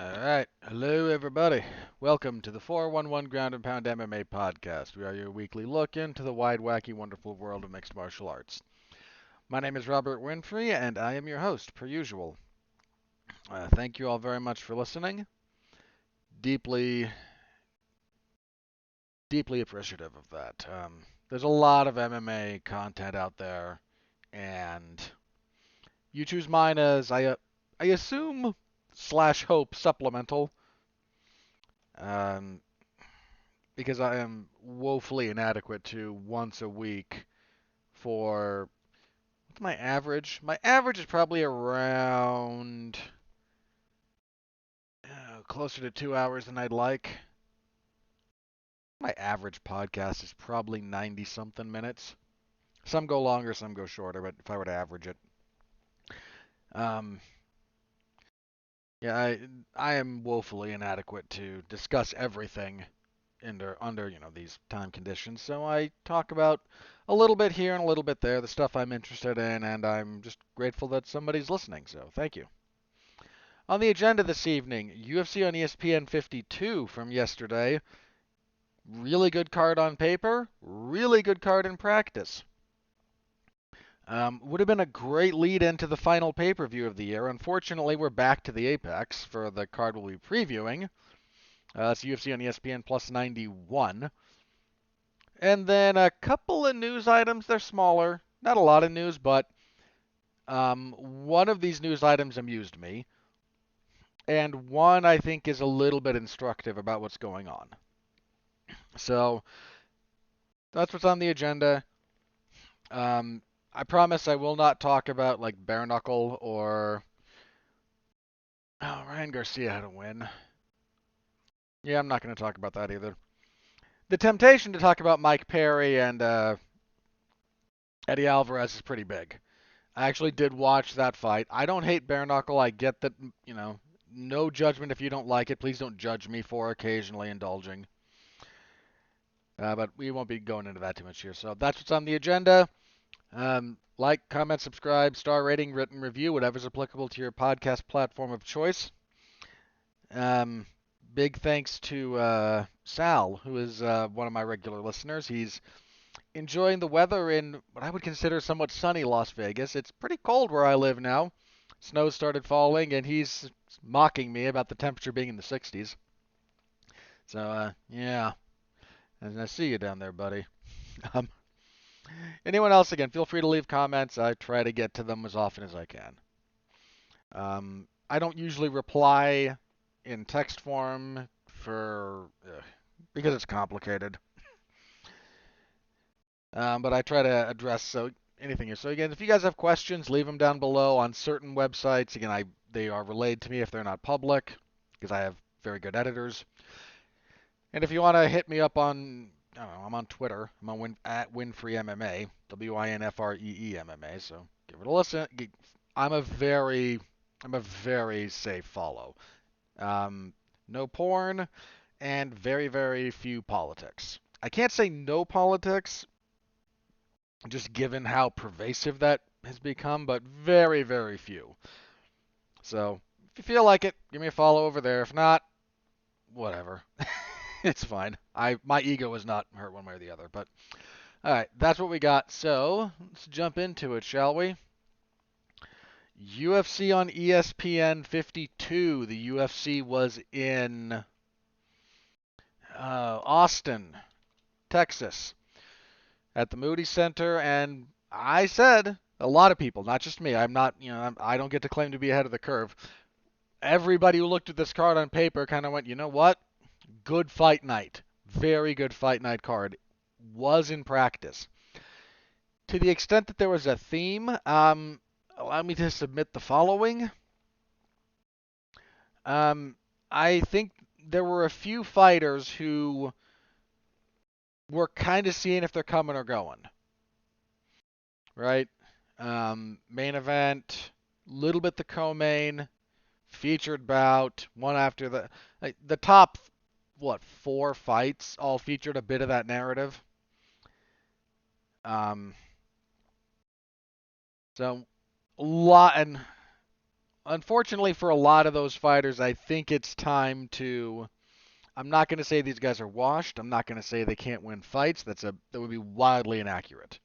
Alright, hello everybody. Welcome to the 411 Ground and Pound MMA podcast. We are your weekly look into the wide, wacky, wonderful world of mixed martial arts. My name is Robert Winfree, and I am your host, per usual. Thank you all very much for listening. Deeply, deeply appreciative of that. There's a lot of MMA content out there, and you choose mine as, I assume, slash hope supplemental. Um, because I am woefully inadequate to once a week for what's my average? My average is probably around closer to 2 hours than I'd like. My average podcast is probably 90 something minutes. Some go longer, some go shorter, but if I were to average it. Um, yeah, I am woefully inadequate to discuss everything under these time conditions. So I talk about a little bit here and a little bit there, the stuff I'm interested in, and I'm just grateful that somebody's listening. So thank you. On the agenda this evening, UFC on ESPN 52 from yesterday. Really good card on paper, really good card in practice. Would have been a great lead into the final pay-per-view of the year. Unfortunately, we're back to the Apex for the card we'll be previewing. It's UFC on ESPN plus 91. And then a couple of news items. They're smaller. Not a lot of news, but one of these news items amused me. And one I think is a little bit instructive about what's going on. So that's what's on the agenda. I promise I will not talk about like bare knuckle or Ryan Garcia had a win. Yeah, I'm not going to talk about that either. The temptation to talk about Mike Perry and Eddie Alvarez is pretty big. I actually did watch that fight. I don't hate bare knuckle. I get that, no judgment if you don't like it. Please don't judge me for occasionally indulging. But we won't be going into that too much here. So that's what's on the agenda. Like, comment, subscribe, star rating, written review, whatever's applicable to your podcast platform of choice. Big thanks to Sal, who is one of my regular listeners. He's enjoying the weather in what I would consider somewhat sunny Las Vegas. It's pretty cold where I live now. Snow started falling, and he's mocking me about the temperature being in the 60s. So, yeah. And I see you down there, buddy. Um, anyone else, again, feel free to leave comments. I try to get to them as often as I can. I don't usually reply in text form because it's complicated. But I try to address anything here. So again, if you guys have questions, leave them down below on certain websites. Again, they are relayed to me if they're not public because I have very good editors. And if you want to hit me up on, I don't know, I'm on Twitter. I'm on at Winfree MMA, WINFREE MMA. So give it a listen. I'm a very, I'm a very safe follow. No porn and very, very few politics. I can't say no politics just given how pervasive that has become, but very, very few. So if you feel like it, give me a follow over there. If not, whatever. It's fine. My ego is not hurt one way or the other. But all right, that's what we got. So let's jump into it, shall we? UFC on ESPN 52. The UFC was in Austin, Texas, at the Moody Center, and I said a lot of people, not just me. I'm not, I don't get to claim to be ahead of the curve. Everybody who looked at this card on paper kind of went, you know what? Good fight night. Very good fight night card. Was in practice. To the extent that there was a theme, allow me to submit the following. I think there were a few fighters who were kind of seeing if they're coming or going. Right? Main event, little bit the co-main, featured bout, one after the top, four fights all featured a bit of that narrative. So a lot, and unfortunately for a lot of those fighters, I think it's time to. I'm not going to say these guys are washed. I'm not going to say they can't win fights. That would be wildly inaccurate.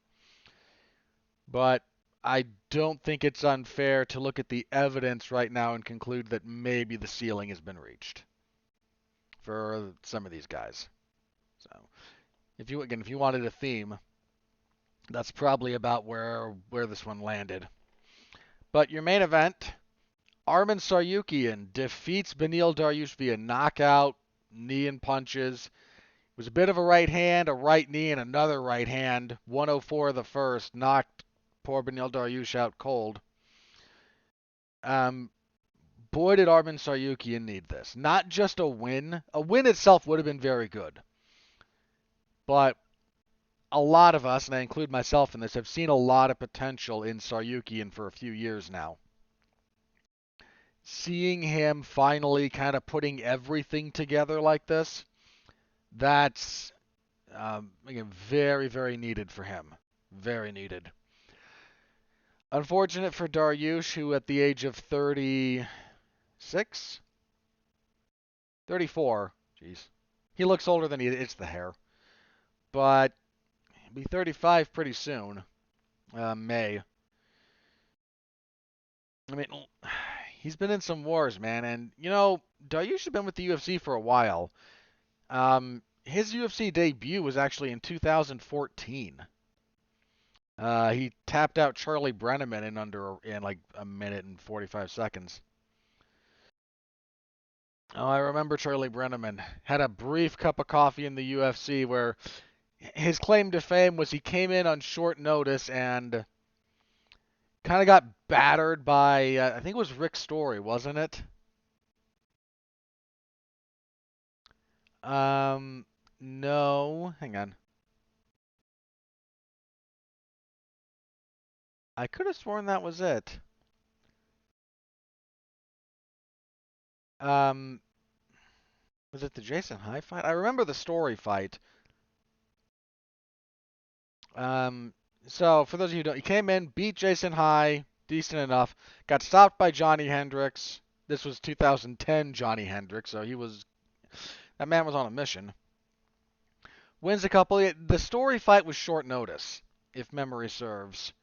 But I don't think it's unfair to look at the evidence right now and conclude that maybe the ceiling has been reached for some of these guys. So, if you wanted a theme, that's probably about where this one landed. But your main event, Arman Tsarukyan defeats Beneil Dariush via knockout, knee and punches. It was a bit of a right hand, a right knee, and another right hand. 104 the first, knocked poor Beneil Dariush out cold. Um, Boy, did Arman Tsarukyan need this. Not just a win. A win itself would have been very good. But a lot of us, and I include myself in this, have seen a lot of potential in Tsarukyan for a few years now. Seeing him finally kind of putting everything together like this, that's again, very, very needed for him. Very needed. Unfortunate for Dariush, who at the age of 36? 34. Jeez. He looks older than he is. It's the hair. But he'll be 35 pretty soon. May. I mean, he's been in some wars, man. And, Dariush has been with the UFC for a while. His UFC debut was actually in 2014. He tapped out Charlie Brenneman in like a minute and 45 seconds. Oh, I remember Charlie Brenneman had a brief cup of coffee in the UFC where his claim to fame was he came in on short notice and kind of got battered by I think it was Rick Story, wasn't it? No, hang on. I could have sworn that was it. Um, was it the Jason High fight? I remember the Story fight. Um, so for those of you who don't, he came in, beat Jason High, decent enough, got stopped by Johnny Hendricks. This was 2010 Johnny Hendricks, so that man was on a mission. Wins a couple. The Story fight was short notice, if memory serves.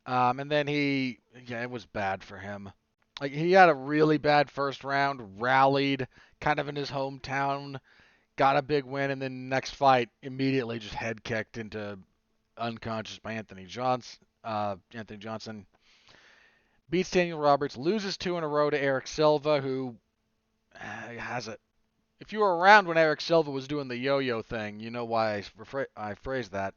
And then it was bad for him. Like he had a really bad first round, rallied kind of in his hometown, got a big win, and then next fight immediately just head kicked into unconscious by Anthony Johnson. Anthony Johnson beats Daniel Roberts, loses two in a row to Eric Silva, who has it. If you were around when Eric Silva was doing the yo-yo thing, you know why I phrased that.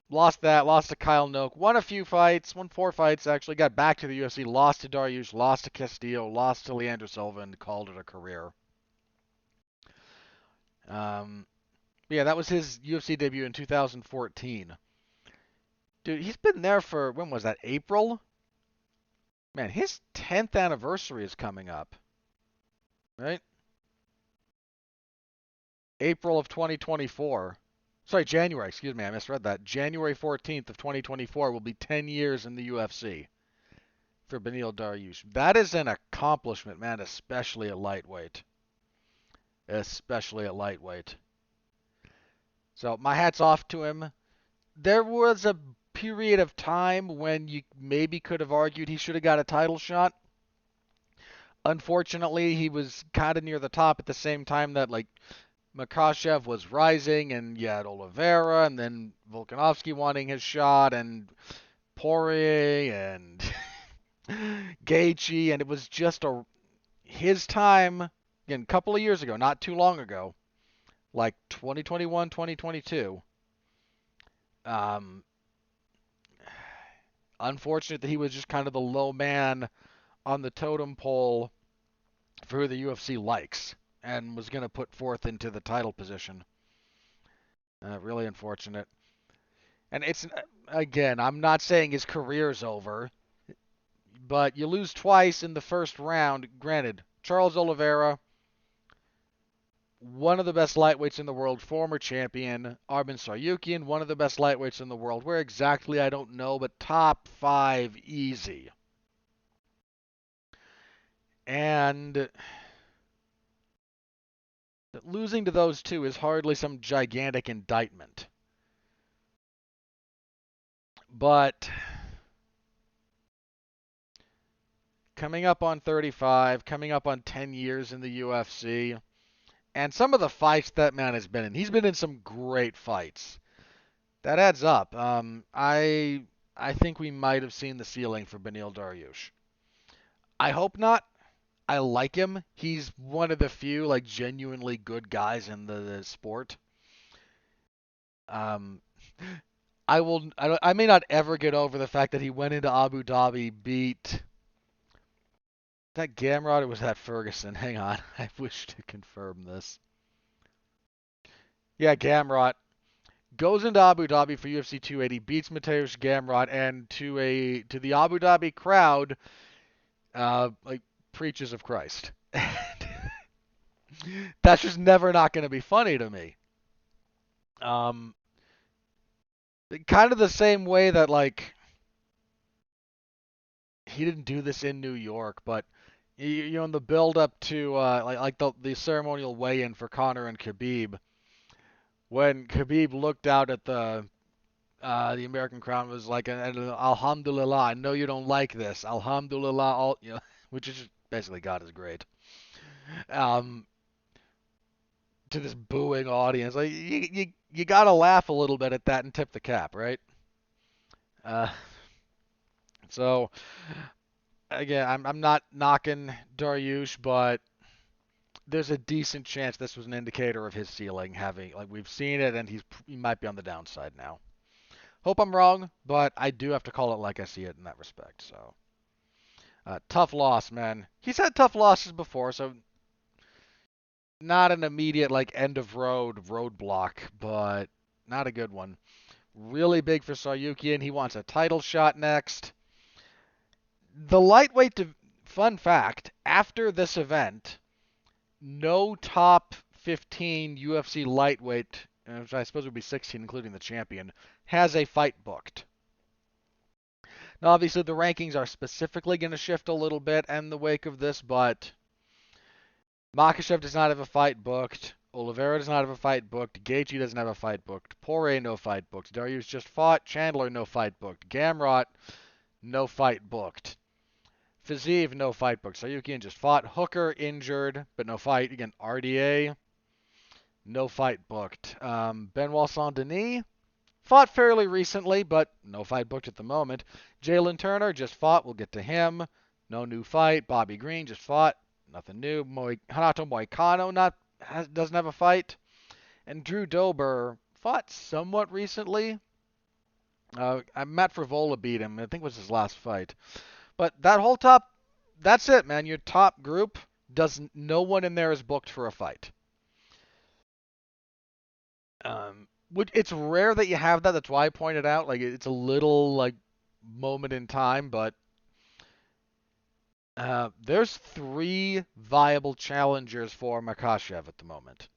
Lost to Kyle Noak, won a few fights, won 4 fights actually, got back to the UFC, lost to Dariush, lost to Castillo, lost to Leandro Silva, and called it a career. Yeah, that was his UFC debut in 2014. Dude, he's been there for, when was that, April? Man, his 10th anniversary is coming up, right? April of 2024. Sorry, January, excuse me, I misread that. January 14th of 2024 will be 10 years in the UFC for Beneil Dariush. That is an accomplishment, man, especially at lightweight. Especially at lightweight. So my hat's off to him. There was a period of time when you maybe could have argued he should have got a title shot. Unfortunately, he was kind of near the top at the same time that like Makhachev was rising, and you had Oliveira, and then Volkanovski wanting his shot, and Poirier, and Gaethje, and it was just his time, again, a couple of years ago, not too long ago, like 2021, 2022. Unfortunate that he was just kind of the low man on the totem pole for who the UFC likes and was going to put forth into the title position. Really unfortunate. And it's, again, I'm not saying his career's over, but you lose twice in the first round. Granted, Charles Oliveira, one of the best lightweights in the world, former champion. Arman Tsarukyan, one of the best lightweights in the world. Where exactly, I don't know, but top 5 easy. And losing to those two is hardly some gigantic indictment. But coming up on 35, coming up on 10 years in the UFC, and some of the fights that man has been in, he's been in some great fights. That adds up. I think we might have seen the ceiling for Beneil Dariush. I hope not. I like him. He's one of the few like genuinely good guys in the sport. Um, I may not ever get over the fact that he went into Abu Dhabi, beat that Gamrot or was that Ferguson? Hang on, I wish to confirm this. Yeah, Gamrot goes into Abu Dhabi for UFC 280, beats Mateusz Gamrot, and to the Abu Dhabi crowd, like preaches of Christ. That's just never not going to be funny to me. Um, kind of the same way that like he didn't do this in New York, but you know in the build up to like the ceremonial weigh-in for Conor and Khabib, when Khabib looked out at the American crowd was like, Alhamdulillah, I know you don't like this. Alhamdulillah, all you know, which is basically God is great. Um, to this booing audience, like you gotta laugh a little bit at that and tip the cap, right? Uh, so again, I'm not knocking Dariush, but there's a decent chance this was an indicator of his ceiling. Having like we've seen it, and he might be on the downside now. Hope I'm wrong, but I do have to call it like I see it in that respect. So tough loss, man. He's had tough losses before, so not an immediate like end of roadblock, but not a good one. Really big for Saryukian. He wants a title shot next. The lightweight. Fun fact: after this event, no top 15 UFC lightweight, which I suppose would be 16, including the champion, has a fight booked. Now, obviously, the rankings are specifically going to shift a little bit in the wake of this, but Makhachev does not have a fight booked. Oliveira does not have a fight booked. Gaethje doesn't have a fight booked. Poirier, no fight booked. Dariush just fought. Chandler, no fight booked. Gamrot, no fight booked. Fiziev, no fight booked. Saryukian just fought. Hooker, injured, but no fight. Again, RDA, no fight booked. Benoit Saint-Denis fought fairly recently, but no fight booked at the moment. Jalen Turner just fought. We'll get to him. No new fight. Bobby Green just fought. Nothing new. Hanato Moicano doesn't have a fight. And Drew Dober fought somewhat recently. Matt Frivola beat him. I think it was his last fight. But that's it, man. Your top group no one in there is booked for a fight. It's rare that you have that. That's why I pointed out. Like it's a little like moment in time, but there's three viable challengers for Makhachev at the moment.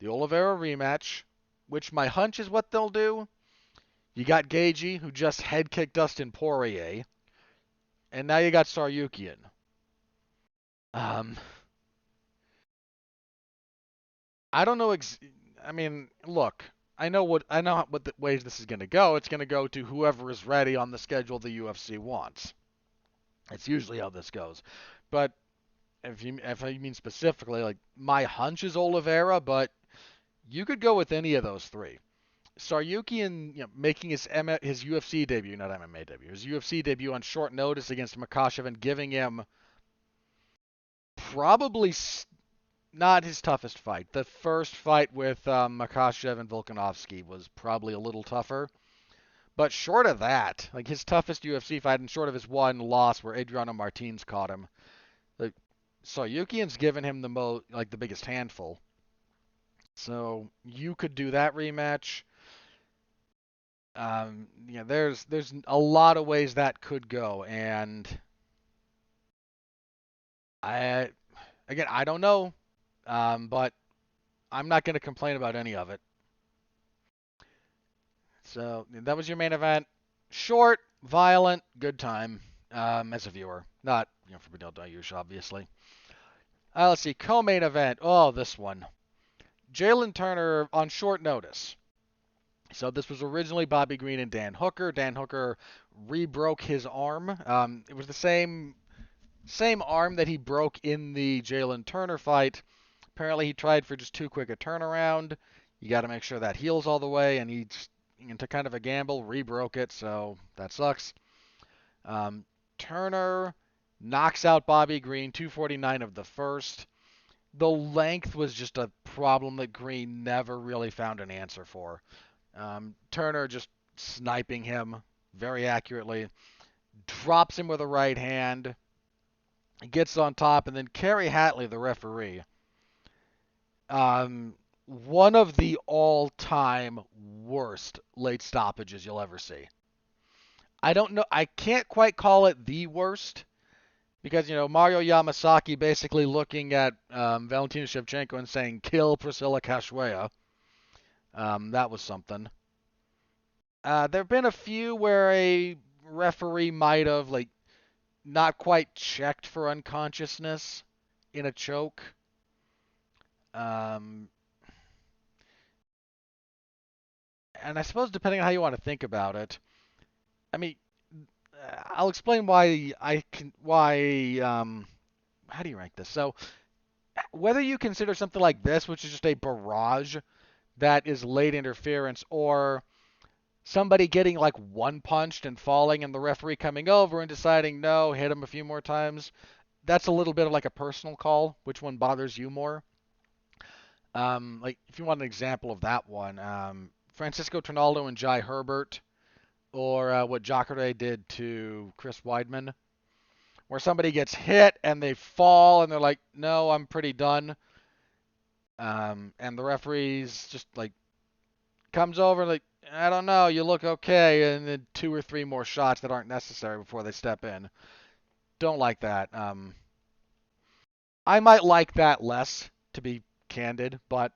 The Oliveira rematch, which my hunch is what they'll do. You got Gaethje, who just head kicked Dustin Poirier, and now you got Saryukian. Um, I don't know. I mean, look, I know what the ways this is going to go. It's going to go to whoever is ready on the schedule the UFC wants. It's usually how this goes. But if I mean specifically, like my hunch is Oliveira, but you could go with any of those three. Saryukian, making his UFC debut, not MMA debut, his UFC debut on short notice against Makhachev and giving him probably not his toughest fight. The first fight with Makhachev and Volkanovski was probably a little tougher. But short of that, like his toughest UFC fight, and short of his one loss where Adriano Martins caught him, like Saryukian's given him the biggest handful. So you could do that rematch. There's a lot of ways that could go, and I I don't know, but I'm not going to complain about any of it. So that was your main event. Short, violent, good time. as a viewer, not for Benil Dariush, obviously. Let's see, co-main event. Oh, this one. Jalen Turner on short notice. So this was originally Bobby Green and Dan Hooker. Dan Hooker re-broke his arm. It was the same arm that he broke in the Jalen Turner fight. Apparently, he tried for just too quick a turnaround. You got to make sure that heals all the way, and he just, into kind of a gamble, re-broke it, so that sucks. Um, Turner knocks out Bobby Green, 249 of the first. The length was just a problem that Green never really found an answer for. Turner just sniping him very accurately, drops him with a right hand, gets on top, and then Kerry Hatley, the referee, one of the all-time worst late stoppages you'll ever see. I don't know. I can't quite call it the worst because Mario Yamasaki basically looking at Valentina Shevchenko and saying "kill Priscilla Cachoeira." That was something. There have been a few where a referee might have not quite checked for unconsciousness in a choke. Um, and I suppose depending on how you want to think about it, I mean, I'll explain why how do you rank this? So whether you consider something like this, which is just a barrage that is late interference, or somebody getting like one punched and falling and the referee coming over and deciding no, hit him a few more times, that's a little bit of like a personal call. Which one bothers you more? Like if you want an example of that one, Francisco Trinaldo and Jai Herbert, or what Jacare did to Chris Weidman, where somebody gets hit and they fall and they're like, no, I'm pretty done. And the referee's just like comes over like, I don't know, you look okay, and then two or three more shots that aren't necessary before they step in. Don't like that. I might like that less, to be candid, but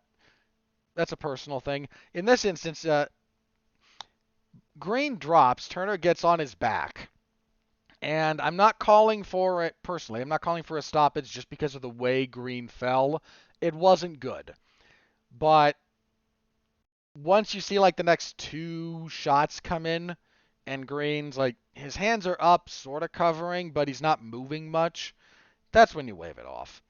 that's a personal thing. In this instance, Green drops, Turner gets on his back. And I'm not calling for it personally. I'm not calling for a stoppage just because of the way Green fell. It wasn't good. But once you see like the next two shots come in and Green's like his hands are up, sort of covering, but he's not moving much, that's when you wave it off.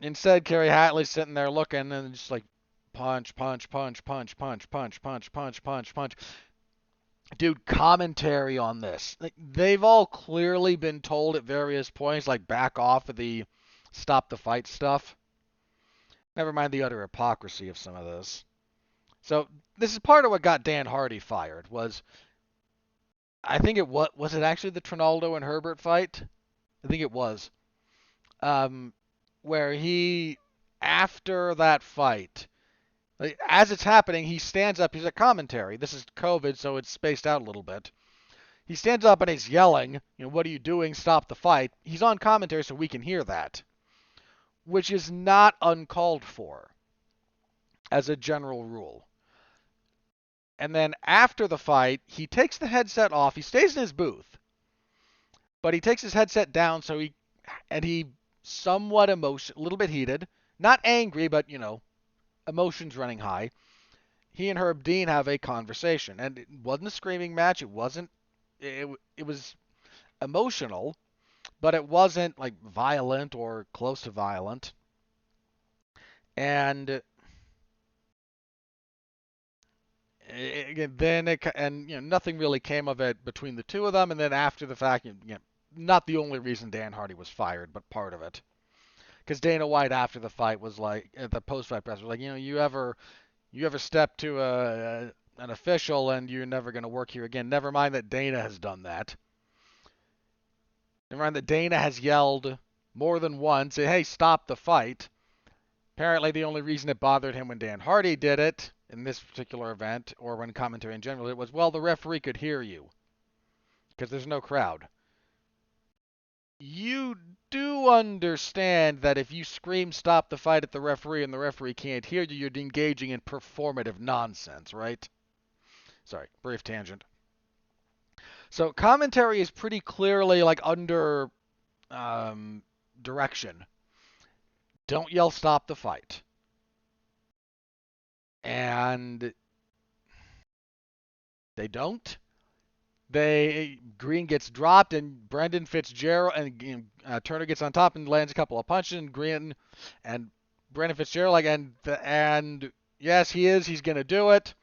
Instead, Kerry Hatley's sitting there looking and just like punch, punch, punch, punch, punch, punch, punch, punch, punch, punch. Dude, commentary on this. Like, they've all clearly been told at various points, like, back off of the stop the fight stuff. Never mind the utter hypocrisy of some of this. So, this is part of what got Dan Hardy fired, was, I think was it actually the Trinaldo and Herbert fight? I think it was. Um, where he, after that fight, like, as it's happening, he stands up, he's at commentary. This is COVID, so it's spaced out a little bit. He stands up and he's yelling, what are you doing? Stop the fight. He's on commentary so we can hear that, which is not uncalled for as a general rule. And then after the fight, he takes the headset off. He stays in his booth, but he takes his headset down he somewhat a little bit heated, not angry, but emotions running high. He and Herb Dean have a conversation, and it wasn't a screaming match. It wasn't. It was emotional, but it wasn't like violent or close to violent. And nothing really came of it between the two of them. And then after the fact, not the only reason Dan Hardy was fired, but part of it. Because Dana White after the fight was like, at the post-fight press was like, you ever step to an official and you're never going to work here again. Never mind that Dana has done that. Never mind that Dana has yelled more than once, hey, stop the fight. Apparently, the only reason it bothered him when Dan Hardy did it in this particular event, or when commentary in general, it was, well, the referee could hear you because there's no crowd. You do understand that if you scream stop the fight at the referee and the referee can't hear you, you're engaging in performative nonsense, right? Sorry, brief tangent. So commentary is pretty clearly like under um, direction. Don't yell stop the fight. And they don't. Green gets dropped and Brendan Fitzgerald and Turner gets on top and lands a couple of punches and Green and Brendan Fitzgerald like and yes he is he's gonna do it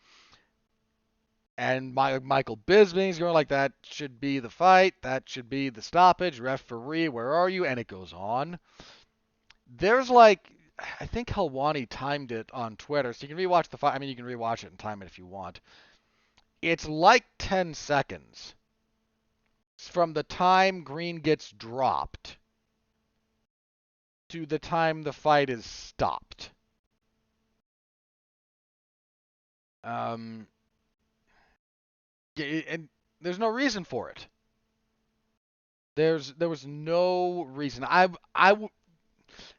and Michael Bisping's going like that should be the fight, that should be the stoppage, referee where are you, and it goes on. There's like I think Helwani timed it on Twitter, so you can rewatch the fight. I mean, you can rewatch it and time it if you want. It's like 10 seconds from the time Green gets dropped to the time the fight is stopped. Um, and there's no reason for it. There was no reason.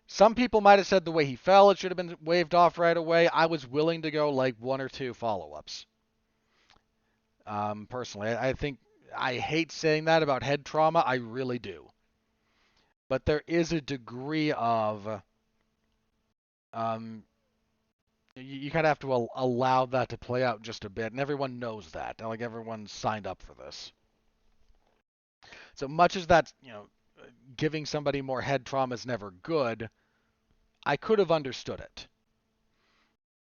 Some people might have said the way he fell, it should have been waved off right away. I was willing to go like one or two follow-ups. Personally, I think I hate saying that about head trauma. I really do. But there is a degree of um, you kind of have to allow that to play out just a bit, and everyone knows that. Like everyone's signed up for this. So much as that, giving somebody more head trauma is never good, I could have understood it.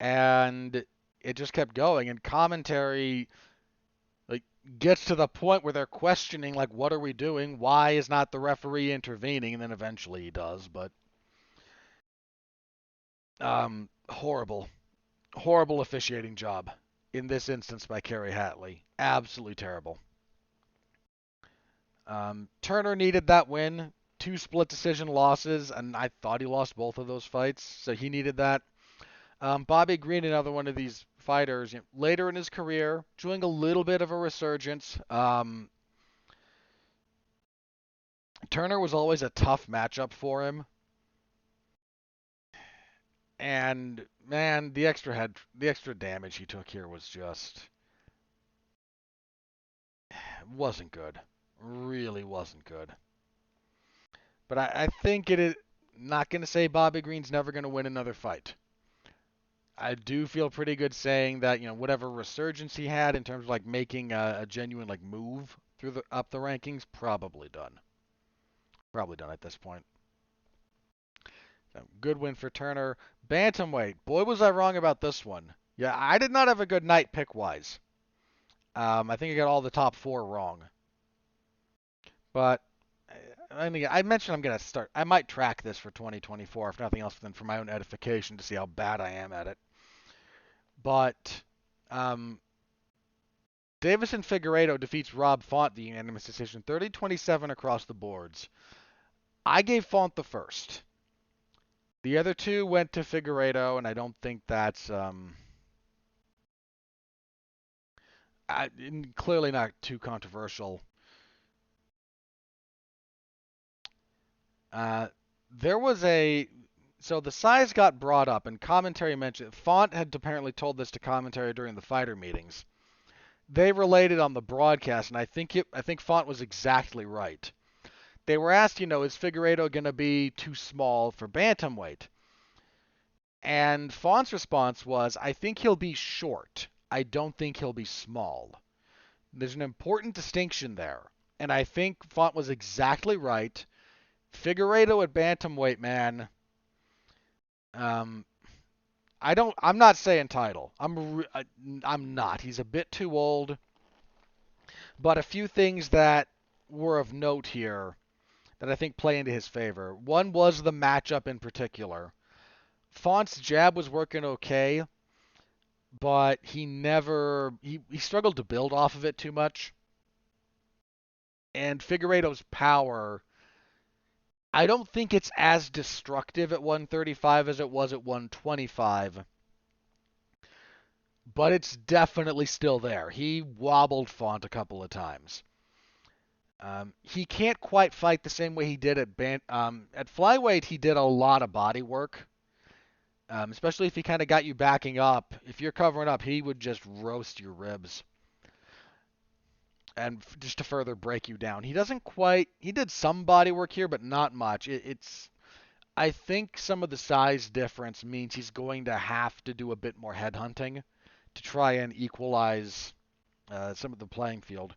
And it just kept going, and commentary like gets to the point where they're questioning like what are we doing? Why is not the referee intervening? And then eventually he does, but horrible horrible officiating job in this instance by Kerry Hatley. Absolutely terrible. Turner needed that win. Two split decision losses, and I thought he lost both of those fights, so he needed that. Bobby Green, another one of these fighters, later in his career, doing a little bit of a resurgence. Turner was always a tough matchup for him, and man, the extra damage he took here was just wasn't good. Really wasn't good. But I think it is not going to say Bobby Green's never going to win another fight. I do feel pretty good saying that whatever resurgence he had in terms of like making a genuine like move through the up the rankings, probably done at this point. So, good win for Turner. Bantamweight, boy was I wrong about this one. Yeah, I did not have a good night pick wise. I think I got all the top four wrong. But I mentioned I'm gonna start. I might track this for 2024, if nothing else, than for my own edification to see how bad I am at it. But Davison Figueiredo defeats Rob Font the unanimous decision, 30-27 across the boards. I gave Font the first. The other two went to Figueiredo, and I don't think that's clearly not too controversial. There was so the size got brought up, and commentary mentioned Font had apparently told this to commentary during the fighter meetings. They related on the broadcast, and I think Font was exactly right. They were asked, is Figueiredo going to be too small for bantamweight? And Font's response was, I think he'll be short. I don't think he'll be small. There's an important distinction there. And I think Font was exactly right. Figueiredo at bantamweight, man. Um, I'm not saying title. I'm not. He's a bit too old. But a few things that were of note here that I think play into his favor. One was the matchup in particular. Font's jab was working okay, but he struggled to build off of it too much. And Figueiredo's power, I don't think it's as destructive at 135 as it was at 125. But it's definitely still there. He wobbled Font a couple of times. He can't quite fight the same way he did at flyweight. He did a lot of body work, especially if he kind of got you backing up. If you're covering up, he would just roast your ribs. and just to further break you down. He doesn't quite. He did some body work here, but not much. It's. I think some of the size difference means he's going to have to do a bit more headhunting to try and equalize some of the playing field.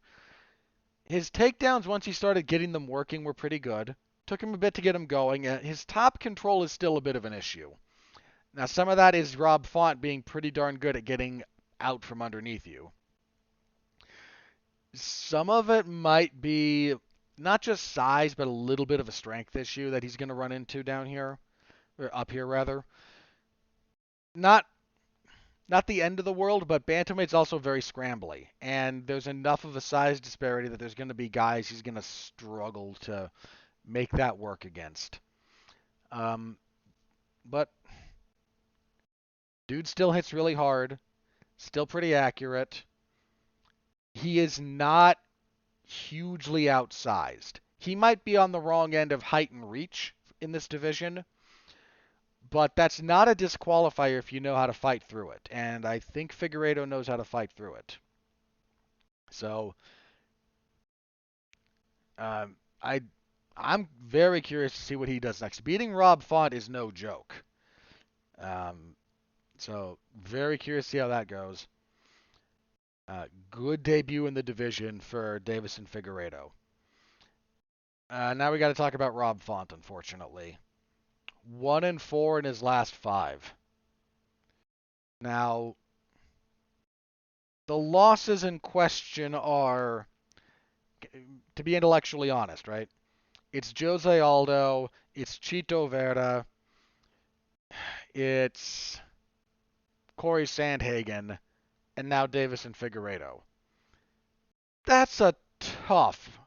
His takedowns, once he started getting them working, were pretty good. Took him a bit to get him going. His top control is still a bit of an issue. Now, some of that is Rob Font being pretty darn good at getting out from underneath you. Some of it might be not just size, but a little bit of a strength issue that he's going to run into down here, or up here rather. Not not the end of the world, but bantamweight's also very scrambly, and there's enough of a size disparity that there's going to be guys he's going to struggle to make that work against. But dude still hits really hard, still pretty accurate. He is not hugely outsized. He might be on the wrong end of height and reach in this division, but that's not a disqualifier if you know how to fight through it. And I think Figueiredo knows how to fight through it. So um, I I'm very curious to see what he does next. Beating Rob Font is no joke. Um, so very curious to see how that goes. Good debut in the division for Davison Figueiredo. Now we got to talk about Rob Font, unfortunately. 1-4 in his last 5. Now, the losses in question are, to be intellectually honest, right? It's Jose Aldo, it's Chito Vera, it's Corey Sandhagen, and now Davison Figueiredo. That's a tough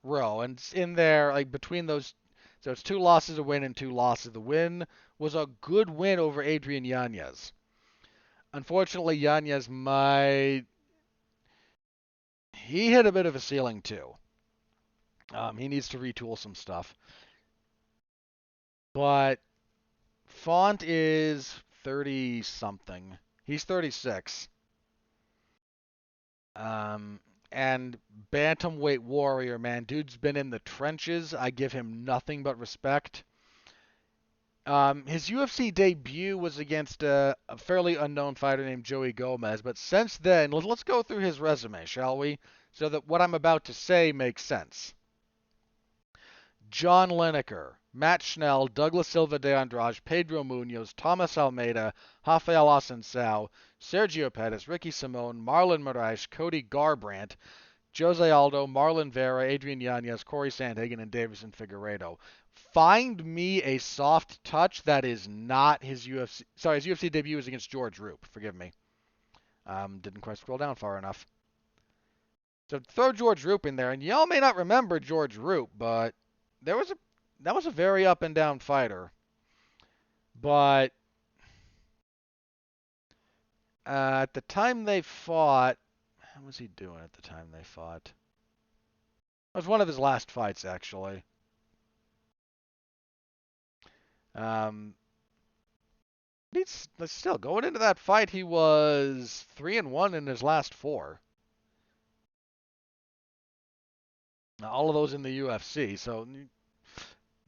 row, and in there, like between those, so it's 2 losses, a win, and 2 losses. The win was a good win over Adrian Yanez. Unfortunately, Yanez he hit a bit of a ceiling too. He needs to retool some stuff. But Font is 30 something. He's 36. And bantamweight warrior, man, dude's been in the trenches. I give him nothing but respect. His UFC debut was against a fairly unknown fighter named Joey Gomez, but since then, let's go through his resume, shall we? So that what I'm about to say makes sense. John Lineker, Matt Schnell, Douglas Silva de Andrade, Pedro Munoz, Thomas Almeida, Rafael Assunção, Sergio Pettis, Ricky Simone, Marlon Moraes, Cody Garbrandt, Jose Aldo, Marlon Vera, Adrian Yanez, Corey Sandhagen, and Davison Figueiredo. Find me a soft touch that is not his UFC. Sorry, his UFC debut was against George Roop. Forgive me. Didn't quite scroll down far enough. So throw George Roop in there, and y'all may not remember George Roop, but that was a very up and down fighter. But at the time they fought, how was he doing at the time they fought? It was one of his last fights, actually. He's still going into that fight. He was 3-1 in his last 4. All of those in the UFC. So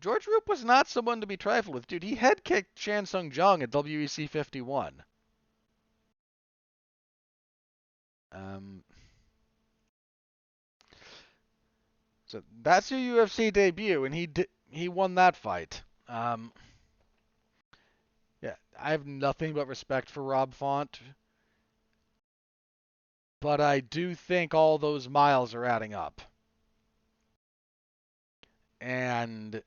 George Roop was not someone to be trifled with, dude. He head kicked Chan Sung Jung at WEC 51. So that's your UFC debut, and he won that fight. Yeah, I have nothing but respect for Rob Font, but I do think all those miles are adding up. And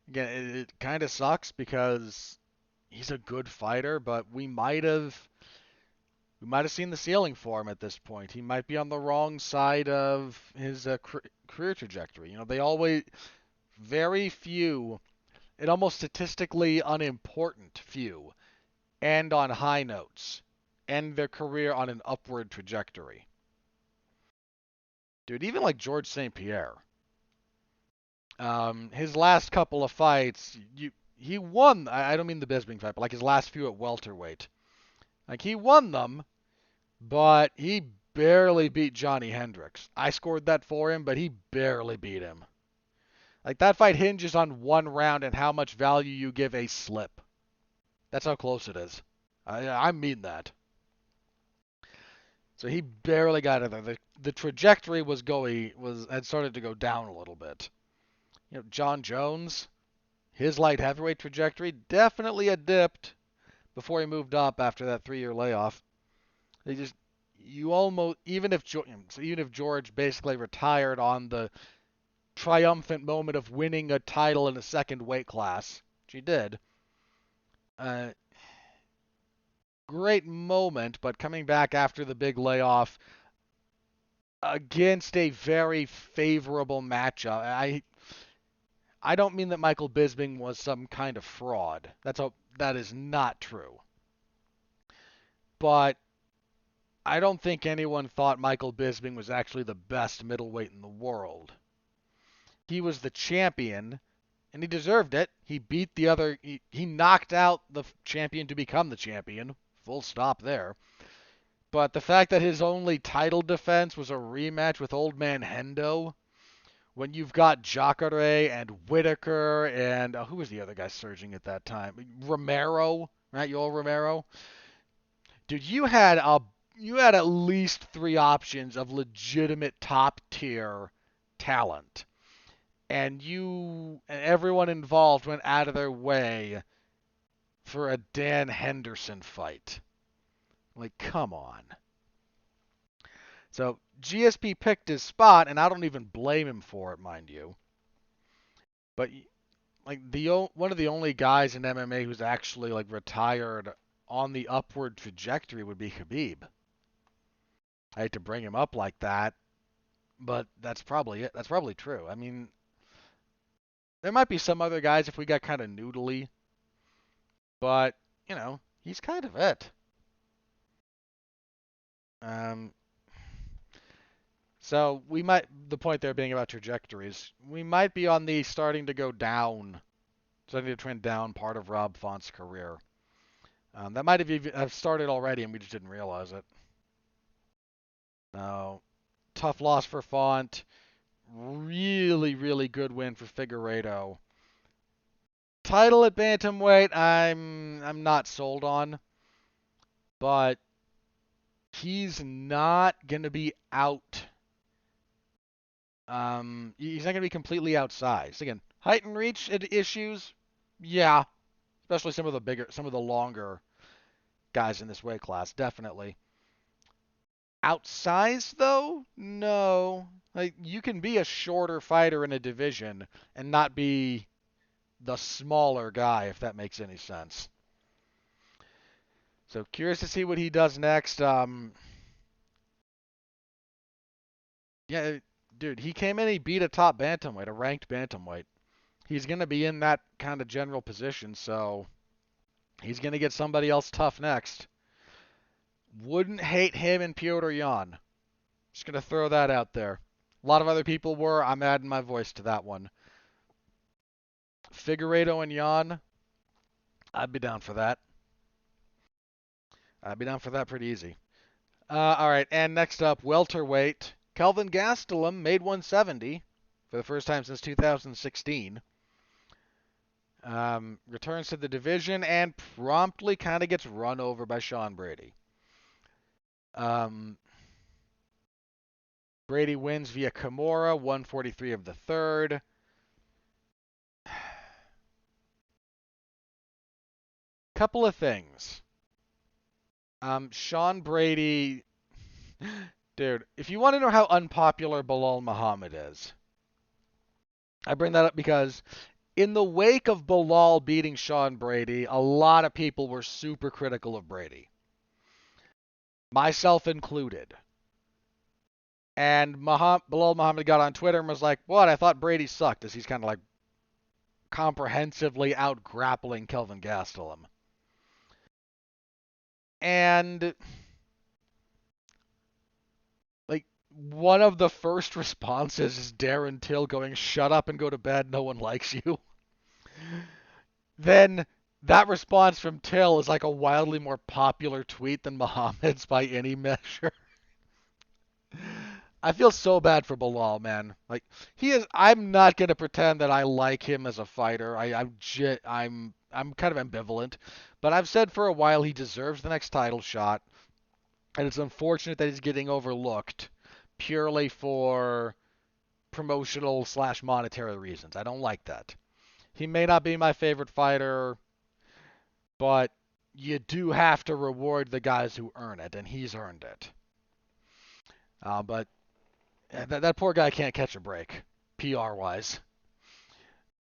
again, it kind of sucks because he's a good fighter, but we might have seen the ceiling for him at this point. He might be on the wrong side of his career trajectory. You know, they always very few, and almost statistically unimportant few, end on high notes, end their career on an upward trajectory. Dude, even like George St. Pierre. His last couple of fights, he won. I don't mean the Bisping fight, but like his last few at welterweight. Like he won them, but he barely beat Johnny Hendricks. I scored that for him, but he barely beat him. Like, that fight hinges on one round and how much value you give a slip. That's how close it is. I mean that. So he barely got it there. The trajectory had started to go down a little bit. John Jones, his light heavyweight trajectory definitely had dipped before he moved up after that 3-year layoff. They just you almost even if George basically retired on the triumphant moment of winning a title in a second weight class, which he did. Uh, Great moment, but coming back after the big layoff against a very favorable matchup. I don't mean that Michael Bisping was some kind of fraud. That is not true. But I don't think anyone thought Michael Bisping was actually the best middleweight in the world. He was the champion, and he deserved it. He beat the other. He knocked out the champion to become the champion. Full stop there. But the fact that his only title defense was a rematch with Old Man Hendo, when you've got Jacare and Whitaker and who was the other guy surging at that time? Romero, right? Yoel Romero. Dude, you had at least three options of legitimate top tier talent, and everyone involved went out of their way for a Dan Henderson fight. Like, come on. So GSP picked his spot, and I don't even blame him for it, mind you. But like one of the only guys in MMA who's actually like retired on the upward trajectory would be Khabib. I hate to bring him up like that, but that's probably it. That's probably true. I mean, there might be some other guys if we got kind of noodly, but he's kind of it. Um, so the point there being about trajectories, we might be on the starting to trend down part of Rob Font's career. That might have started already, and we just didn't realize it. No, tough loss for Font. Really, really good win for Figueiredo. Title at bantamweight, I'm not sold on, but he's not gonna be out. He's not gonna be completely outsized. Again, height and reach issues, yeah, especially some of the longer guys in this weight class, definitely. Outsized though, no. Like you can be a shorter fighter in a division and not be the smaller guy, if that makes any sense. So curious to see what he does next. Yeah, dude, he came in, he beat a top bantamweight, a ranked bantamweight. He's gonna be in that kind of general position, so he's gonna get somebody else tough next. Wouldn't hate him and Piotr Jan. Just gonna throw that out there. A lot of other people were. I'm adding my voice to that one. Figueiredo and Jan, I'd be down for that. I'd be down for that pretty easy. All right, and next up, welterweight. Kelvin Gastelum made 170 for the first time since 2016. Returns to the division and promptly kind of gets run over by Sean Brady. Brady wins via Kimura, 143 of the third. Couple of things. Sean Brady, dude, if you want to know how unpopular Bilal Muhammad is, I bring that up because in the wake of Bilal beating Sean Brady, a lot of people were super critical of Brady, myself included. And Bilal Muhammad got on Twitter and was like, "What? I thought Brady sucked," as he's kind of like comprehensively out grappling Kelvin Gastelum. And like one of the first responses is Darren Till going, "Shut up and go to bed. No one likes you." Then That response from Till is like a wildly more popular tweet than Muhammad's by any measure. I feel so bad for Bilal, man. Like he is. I'm not gonna pretend that I like him as a fighter. I'm kind of ambivalent, but I've said for a while he deserves the next title shot, and it's unfortunate that he's getting overlooked purely for promotional slash monetary reasons. I don't like that. He may not be my favorite fighter, but you do have to reward the guys who earn it, and he's earned it. But that poor guy can't catch a break, PR wise.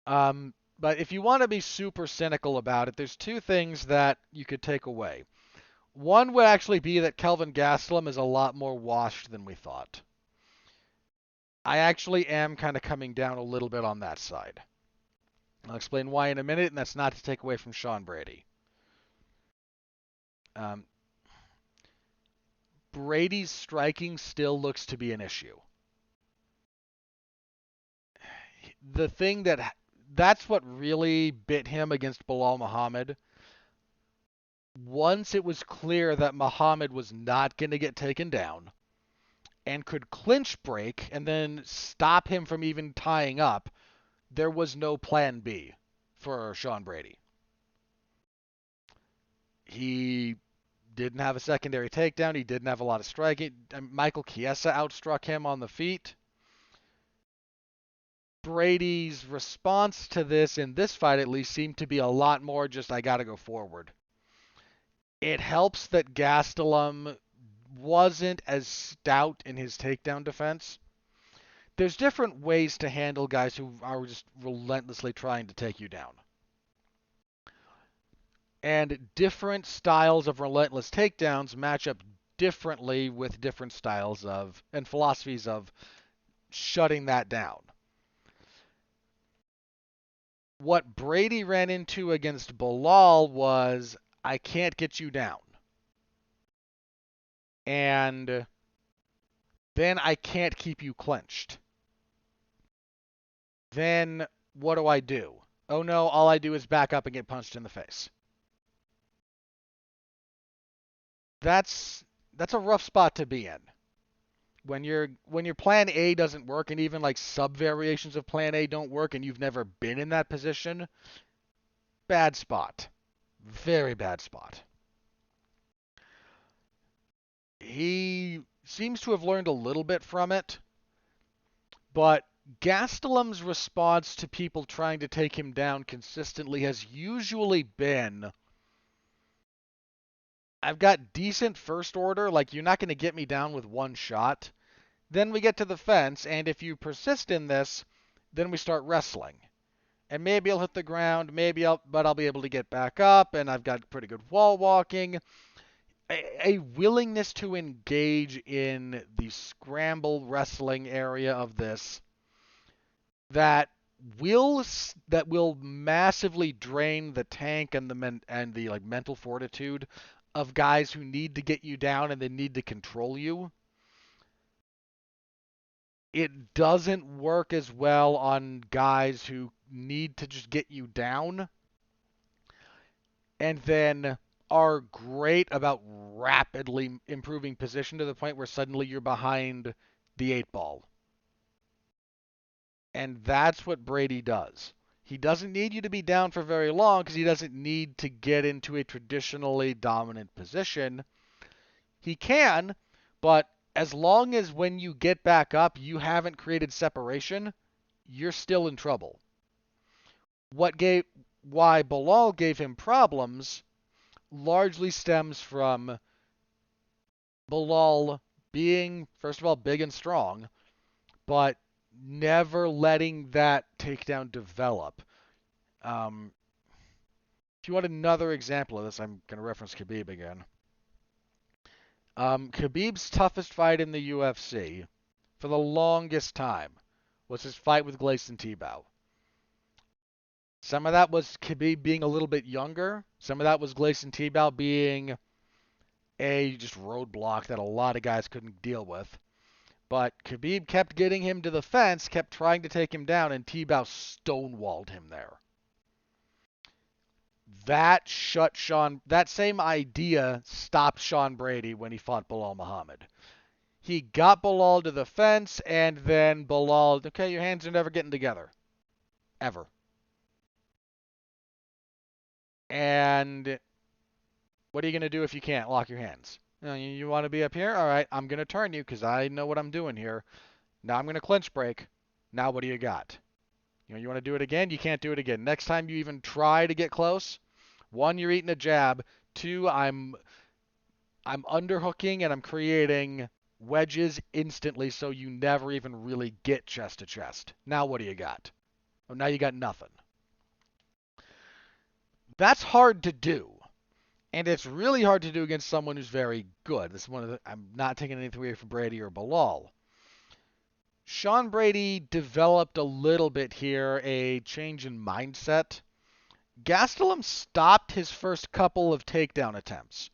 But if you want to be super cynical about it, there's two things that you could take away. One would actually be that Kelvin Gastelum is a lot more washed than we thought. I actually am kind of coming down a little bit on that side. I'll explain why in a minute, and that's not to take away from Sean Brady. Um, Brady's striking still looks to be an issue. The thing that's what really bit him against Bilal Muhammad. Once it was clear that Muhammad was not going to get taken down and could clinch break and then stop him from even tying up, there was no plan B for Sean Brady. He didn't have a secondary takedown. He didn't have a lot of striking. Michael Chiesa outstruck him on the feet. Brady's response to this, in this fight at least, seemed to be a lot more just, I got to go forward. It helps that Gastelum wasn't as stout in his takedown defense. There's different ways to handle guys who are just relentlessly trying to take you down. And different styles of relentless takedowns match up differently with different styles of and philosophies of shutting that down. What Brady ran into against Bilal was, I can't get you down. And then I can't keep you clenched. Then what do I do? Oh no, all I do is back up and get punched in the face. That's a rough spot to be in. When your plan A doesn't work and even like sub variations of plan A don't work and you've never been in that position, bad spot. Very bad spot. He seems to have learned a little bit from it, but Gastelum's response to people trying to take him down consistently has usually been, I've got decent first order, like you're not going to get me down with one shot. Then we get to the fence, and if you persist in this, then we start wrestling. And maybe I'll hit the ground, but I'll be able to get back up, and I've got pretty good wall walking. A willingness to engage in the scramble wrestling area of this that will massively drain the tank and the like mental fortitude of guys who need to get you down and they need to control you. It doesn't work as well on guys who need to just get you down and then are great about rapidly improving position to the point where suddenly you're behind the eight ball. And that's what Brady does. He doesn't need you to be down for very long because he doesn't need to get into a traditionally dominant position. He can, but as long as when you get back up you haven't created separation, you're still in trouble. Why Bilal gave him problems largely stems from Bilal being, first of all, big and strong, but never letting that takedown develop. Um, if you want another example of this, I'm going to reference Khabib again. Khabib's toughest fight in the UFC for the longest time was his fight with Gleison Tibau. Some of that was Khabib being a little bit younger. Some of that was Gleison Tibau being a just roadblock that a lot of guys couldn't deal with. But Khabib kept getting him to the fence, kept trying to take him down, and Tibau stonewalled him there. That same idea stopped Sean Brady when he fought Bilal Muhammad. He got Bilal to the fence, and then Bilal, okay, your hands are never getting together. Ever. And what are you going to do if you can't lock your hands? You want to be up here? All right, I'm going to turn you because I know what I'm doing here. Now I'm going to clinch break. Now what do you got? You want to do it again? You can't do it again. Next time you even try to get close, one, you're eating a jab. Two, I'm underhooking and I'm creating wedges instantly so you never even really get chest to chest. Now what do you got? Oh, now you got nothing. That's hard to do. And it's really hard to do against someone who's very good. This is one of the, I'm not taking anything away from Brady or Bilal. Sean Brady developed a little bit here, a change in mindset. Gastelum stopped his first couple of takedown attempts,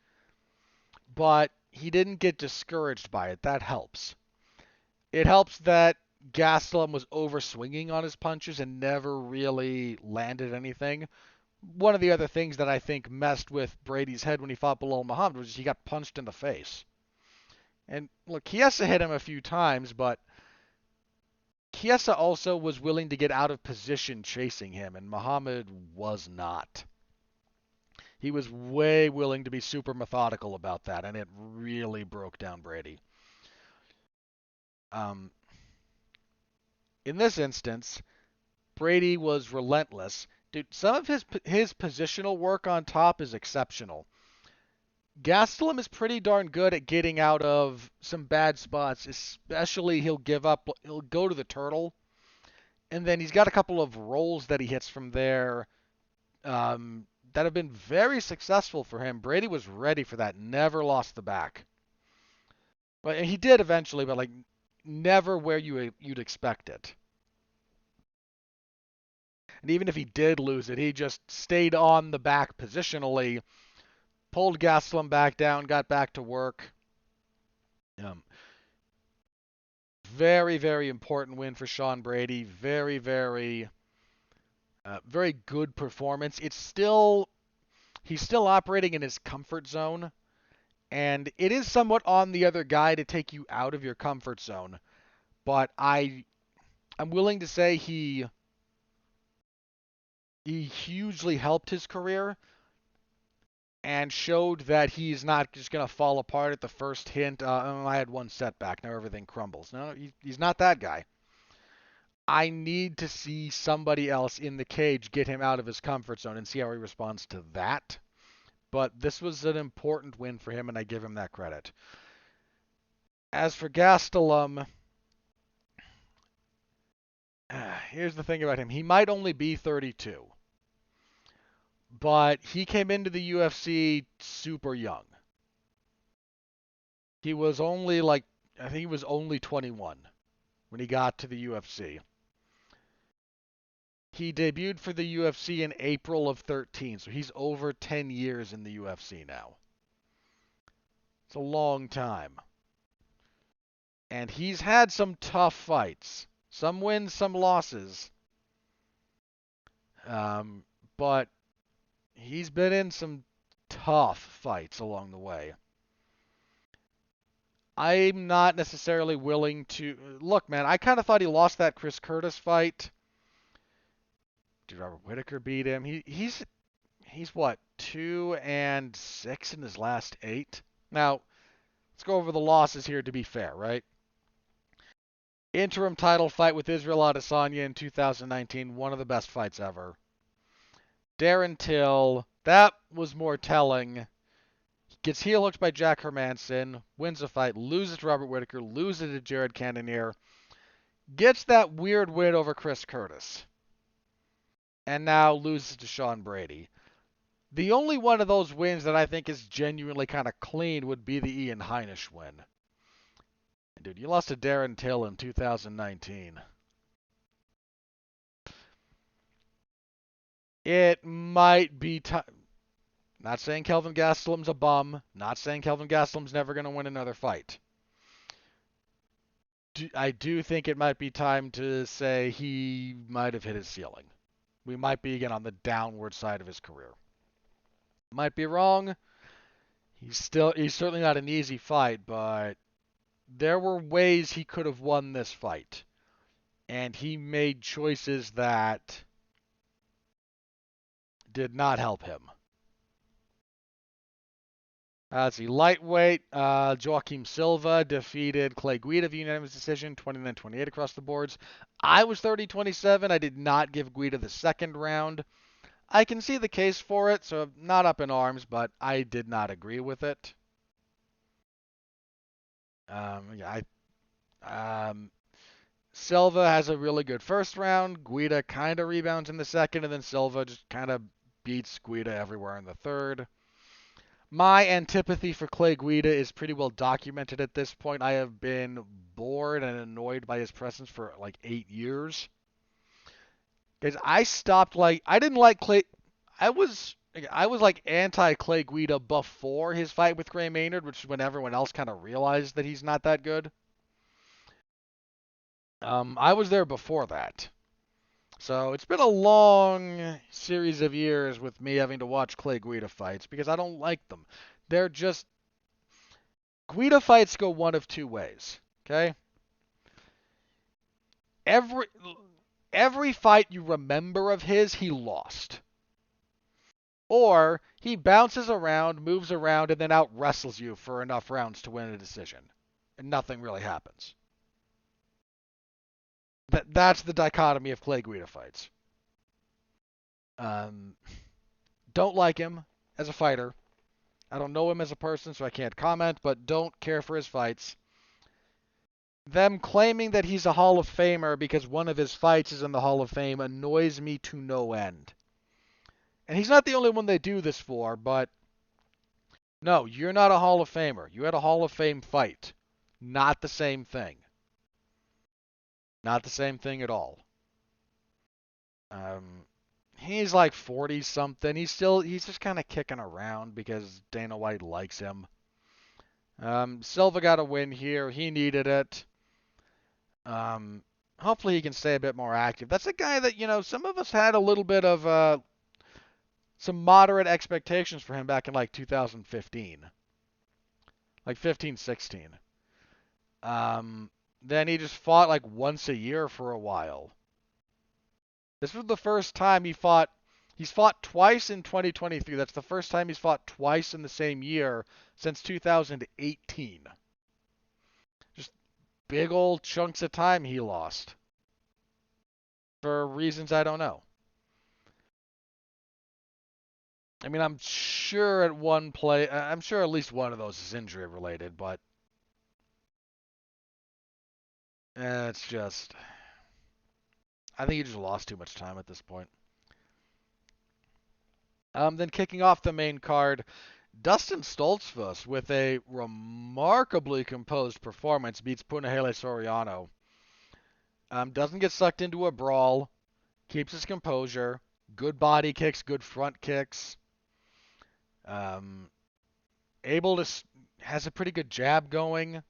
but he didn't get discouraged by it. That helps. It helps that Gastelum was overswinging on his punches and never really landed anything. One of the other things that I think messed with Brady's head when he fought Bilal Muhammad was he got punched in the face. And look, Chiesa hit him a few times, but Chiesa also was willing to get out of position chasing him, and Muhammad was not. He was way willing to be super methodical about that, and it really broke down Brady. Um, in this instance, Brady was relentless. Dude, some of his positional work on top is exceptional. Gastelum is pretty darn good at getting out of some bad spots, especially he'll go to the turtle, and then he's got a couple of rolls that he hits from there that have been very successful for him. Brady was ready for that, never lost the back. But he did eventually, but like never where you'd expect it. And even if he did lose it, he just stayed on the back positionally, pulled Gastelum back down, got back to work. Um, Very, very important win for Sean Brady. Very, very good performance. He's still operating in his comfort zone, and it is somewhat on the other guy to take you out of your comfort zone. But I'm willing to say he hugely helped his career and showed that he's not just going to fall apart at the first hint. I had one setback, now everything crumbles. No, he's not that guy. I need to see somebody else in the cage get him out of his comfort zone and see how he responds to that. But this was an important win for him, and I give him that credit. As for Gastelum, here's the thing about him. He might only be 32, but he came into the UFC super young. He was only I think he was only 21 when he got to the UFC. He debuted for the UFC in April of 13, so he's over 10 years in the UFC now. It's a long time. And he's had some tough fights. Some wins, some losses. But he's been in some tough fights along the way. I'm not necessarily willing to look, man. I kind of thought he lost that Chris Curtis fight. Did Robert Whittaker beat him? He's what 2-6 in his last 8. Now let's go over the losses here to be fair, right? Interim title fight with Israel Adesanya in 2019, one of the best fights ever. Darren Till, that was more telling. Gets heel hooked by Jack Hermanson, wins a fight, loses to Robert Whittaker, loses to Jared Cannonier, gets that weird win over Chris Curtis, and now loses to Sean Brady. The only one of those wins that I think is genuinely kind of clean would be the Ian Heinisch win. And dude, you lost to Darren Till in 2019. It might be time. Not saying Kelvin Gastelum's a bum. Not saying Kelvin Gastelum's never going to win another fight. I do think it might be time to say he might have hit his ceiling. We might be again on the downward side of his career. Might be wrong. He's certainly not an easy fight, but there were ways he could have won this fight, and he made choices that did not help him. Let's see. Lightweight, Joaquim Silva defeated Clay Guida via unanimous decision, 29-28 across the boards. I was 30-27. I did not give Guida the second round. I can see the case for it, so I'm not up in arms, but I did not agree with it. Yeah, Silva has a really good first round. Guida kind of rebounds in the second, and then Silva just kind of beats Guida everywhere in the third. My antipathy for Clay Guida is pretty well documented at this point. I have been bored and annoyed by his presence for like 8 years. Because I didn't like Clay. I was I was like anti Clay Guida before his fight with Gray Maynard, which is when everyone else kind of realized that he's not that good. I was there before that. So it's been a long series of years with me having to watch Clay Guida fights because I don't like them. They're just Guida fights go one of two ways. Okay, every every fight you remember of his, he lost, or he bounces around, moves around, and then out wrestles you for enough rounds to win a decision, and nothing really happens. That's the dichotomy of Clay Guida fights. Um, don't like him as a fighter. I don't know him as a person, so I can't comment, but don't care for his fights. Them claiming that he's a Hall of Famer because one of his fights is in the Hall of Fame annoys me to no end. And he's not the only one they do this for, but no, you're not a Hall of Famer. You had a Hall of Fame fight. Not the same thing. Not the same thing at all. Um, he's like 40 something. He's just kind of kicking around because Dana White likes him. Silva got a win here. He needed it. Hopefully he can stay a bit more active. That's a guy that, some of us had a little bit of some moderate expectations for him back in like 2015, like 15, 16. Then he just fought like once a year for a while. This was the first time he fought. He's fought twice in 2023. That's the first time he's fought twice in the same year since 2018. Just big old chunks of time he lost for reasons I don't know. I mean, I'm sure I'm sure at least one of those is injury related, but it's just, I think he just lost too much time at this point. Then kicking off the main card, Dustin Stoltzfus with a remarkably composed performance beats Punahele Soriano. Doesn't get sucked into a brawl, keeps his composure, good body kicks, good front kicks. Um, able to has a pretty good jab going.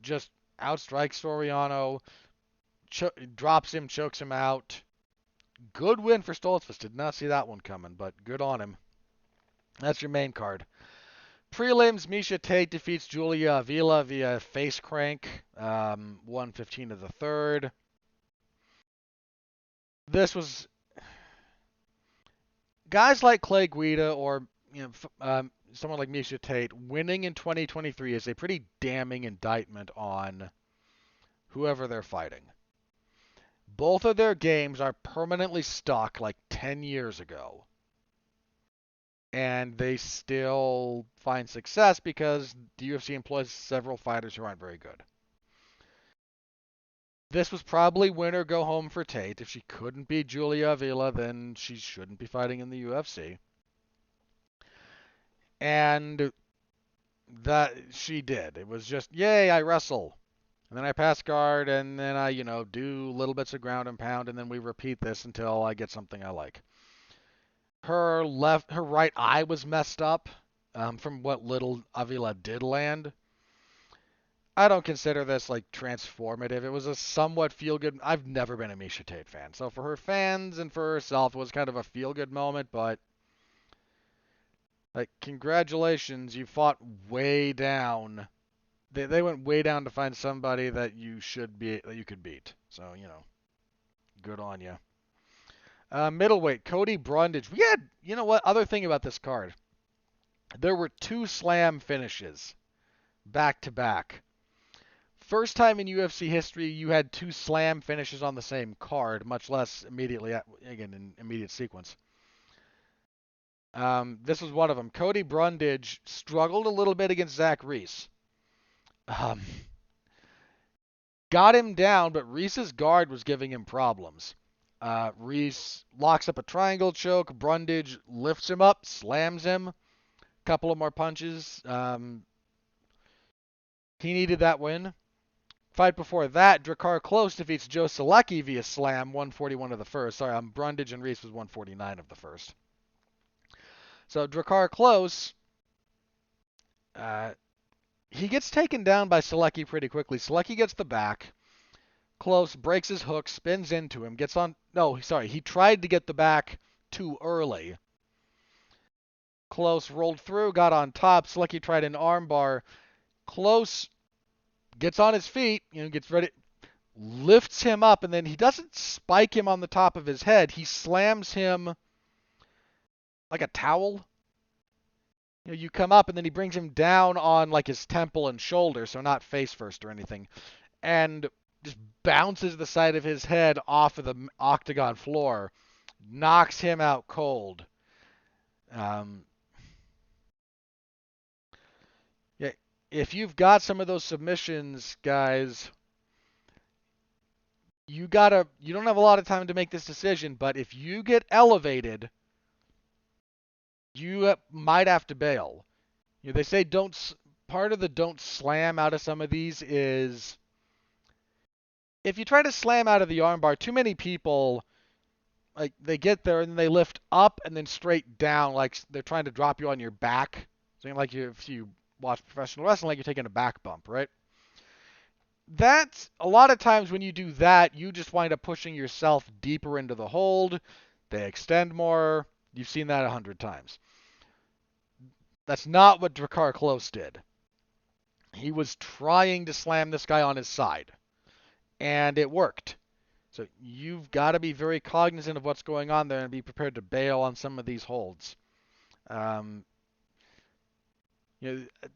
Just outstrikes Soriano, drops him, chokes him out. Good win for Stoltzfus. Did not see that one coming, but good on him. That's your main card. Prelims, Miesha Tate defeats Julia Avila via face crank, 115 of the third. This was guys like Clay Guida or someone like Miesha Tate winning in 2023 is a pretty damning indictment on whoever they're fighting. Both of their games are permanently stuck like 10 years ago. And they still find success because the UFC employs several fighters who aren't very good. This was probably win or go home for Tate. If she couldn't beat Julia Avila, then she shouldn't be fighting in the UFC. And that she did. It was just, yay, I wrestle. And then I pass guard, and then I, do little bits of ground and pound, and then we repeat this until I get something I like. Her right eye was messed up from what little Avila did land. I don't consider this like transformative. It was a somewhat feel good. I've never been a Miesha Tate fan, so for her fans and for herself, it was kind of a feel good moment. But Like, congratulations, you fought way down. They went way down to find somebody that you could beat. So, good on you. Middleweight, Cody Brundage. We had, you know what? Other thing about this card. There were two slam finishes back to back. First time in UFC history you had two slam finishes on the same card, much less immediately, again, in immediate sequence. This was one of them. Cody Brundage struggled a little bit against Zach Reese. Um, got him down, but Reese's guard was giving him problems. Reese locks up a triangle choke. Brundage lifts him up, slams him. Couple of more punches. He needed that win. Fight before that, Drakkar Klose defeats Joe Selecki via slam, 141 of the first. Sorry, Brundage and Reese was 149 of the first. So Drakkar Klose, he gets taken down by Selecki pretty quickly. Selecki gets the back. Klose breaks his hook, spins into him, gets on. No, sorry, he tried to get the back too early. Klose rolled through, got on top. Selecki tried an armbar. Klose gets on his feet, gets ready, lifts him up, and then he doesn't spike him on the top of his head. He slams him like a towel. You come up, and then he brings him down on like his temple and shoulder, so not face first or anything, and just bounces the side of his head off of the octagon floor, knocks him out cold. Yeah, if you've got some of those submissions, guys, you don't have a lot of time to make this decision, but if you get elevated, you might have to bail. They say part of the don't slam out of some of these is if you try to slam out of the armbar, too many people, like, they get there and they lift up and then straight down, like they're trying to drop you on your back. So like if you watch professional wrestling, like you're taking a back bump, right? That's a lot of times when you do that, you just wind up pushing yourself deeper into the hold. They extend more. You've seen that 100 times. That's not what Drakkar Klose did. He was trying to slam this guy on his side, and it worked. So you've got to be very cognizant of what's going on there and be prepared to bail on some of these holds.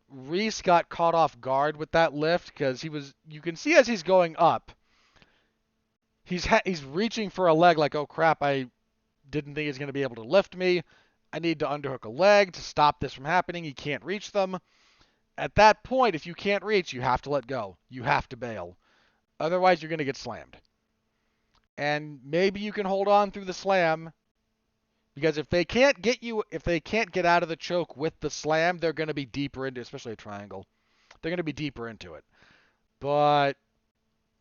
Reese got caught off guard with that lift because you can see as he's going up, he's reaching for a leg like, oh crap, I didn't think he's going to be able to lift me. I need to underhook a leg to stop this from happening. He can't reach them. At that point, if you can't reach, you have to let go. You have to bail. Otherwise, you're going to get slammed. And maybe you can hold on through the slam, because if they can't get out of the choke with the slam, they're going to be deeper into, especially a triangle. They're going to be deeper into it. But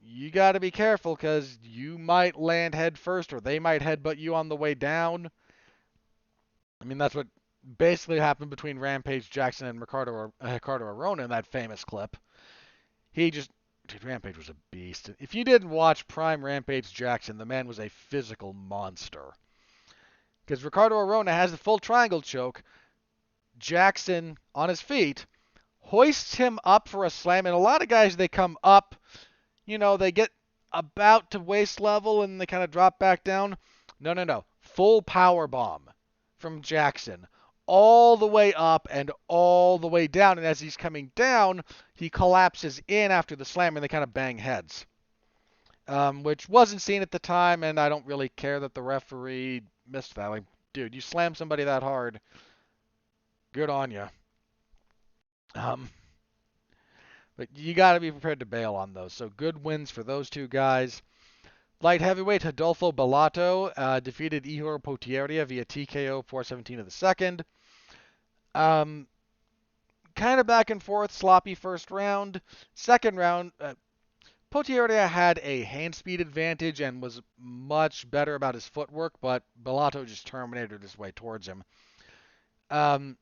you got to be careful because you might land head first or they might headbutt you on the way down. I mean, that's what basically happened between Rampage Jackson and Ricardo Arona in that famous clip. Dude, Rampage was a beast. If you didn't watch Prime Rampage Jackson, the man was a physical monster. Because Ricardo Arona has the full triangle choke. Jackson, on his feet, hoists him up for a slam. And a lot of guys, they come up, they get about to waist level and they kind of drop back down. No. Full power bomb from Jackson. All the way up and all the way down. And as he's coming down, he collapses in after the slam and they kind of bang heads. Which wasn't seen at the time, and I don't really care that the referee missed that. Like, dude, you slam somebody that hard, good on you. But you got to be prepared to bail on those. So good wins for those two guys. Light heavyweight, Adolfo Bellato defeated Ihor Potieria via TKO 417 of the second. Kind of back and forth, sloppy first round. Second round, Potieria had a hand speed advantage and was much better about his footwork, but Bellato just terminated his way towards him.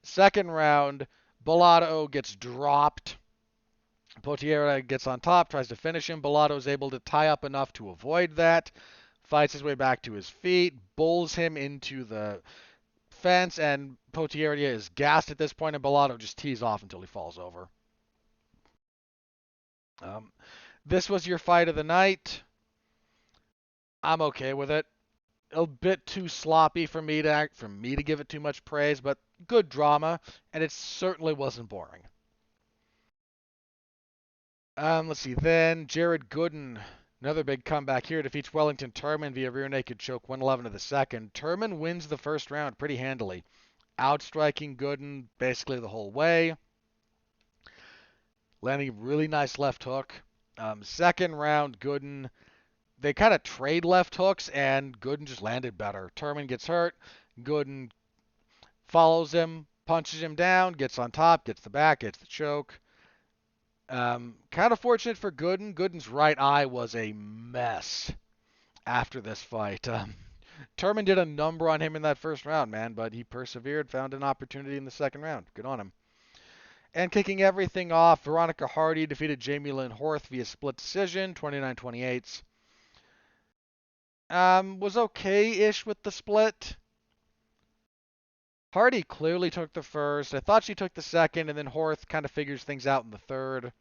Second round, Bellato gets dropped. Potieria gets on top, tries to finish him. Bellato is able to tie up enough to avoid that. Fights his way back to his feet, bowls him into the fence, and Potieria is gassed at this point, and Bellato just tees off until he falls over. Um, this was your fight of the night. I'm okay with it. A bit too sloppy for me to give it too much praise, but good drama, and it certainly wasn't boring. Let's see. Then Jared Gooden, another big comeback here, defeats Wellington Turman via rear naked choke, 111 to the second. Turman wins the first round pretty handily, outstriking Gooden basically the whole way, landing a really nice left hook. Second round, Gooden, they kind of trade left hooks, and Gooden just landed better. Turman gets hurt. Gooden follows him, punches him down, gets on top, gets the back, gets the choke. Kind of fortunate for Gooden. Gooden's right eye was a mess after this fight. Turman did a number on him in that first round, man, but he persevered, found an opportunity in the second round. Good on him. And kicking everything off, Veronica Hardy defeated Jamie Lynn Horth via split decision, 29-28. Was okay-ish with the split. Hardy clearly took the first. I thought she took the second, and then Horth kind of figures things out in the third.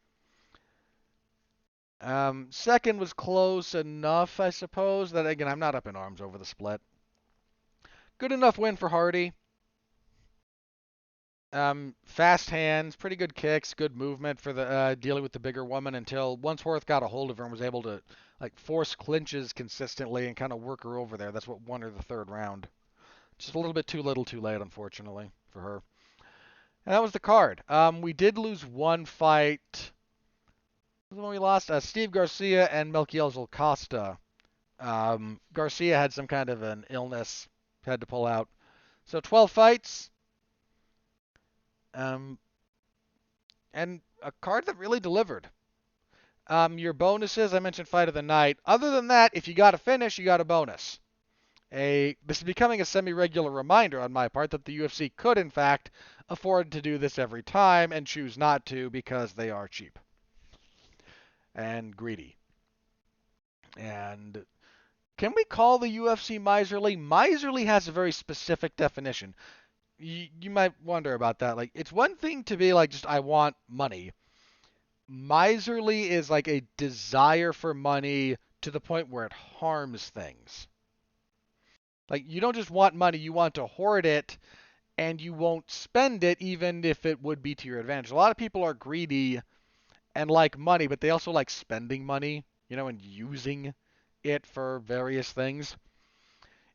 Second was close enough, I suppose. That again, I'm not up in arms over the split. Good enough win for Hardy. Fast hands, pretty good kicks, good movement for the dealing with the bigger woman until once Horth got a hold of her and was able to like force clinches consistently and kind of work her over there. That's what won her the third round. Just a little bit too little, too late, unfortunately for her. And that was the card. We did lose one fight. The one we lost, Steve Garcia and Melquiel Costa. Garcia had some kind of an illness, had to pull out. So 12 fights, and a card that really delivered. Your bonuses, I mentioned fight of the night. Other than that, if you got a finish, you got a bonus. This is becoming a semi-regular reminder on my part that the UFC could, in fact, afford to do this every time and choose not to because they are cheap and greedy. And can we call the UFC miserly? Miserly has a very specific definition. You might wonder about that. Like, it's one thing to be like, just, I want money. Miserly is like a desire for money to the point where it harms things. Like, you don't just want money, you want to hoard it, and you won't spend it even if it would be to your advantage. A lot of people are greedy and like money, but they also like spending money, and using it for various things.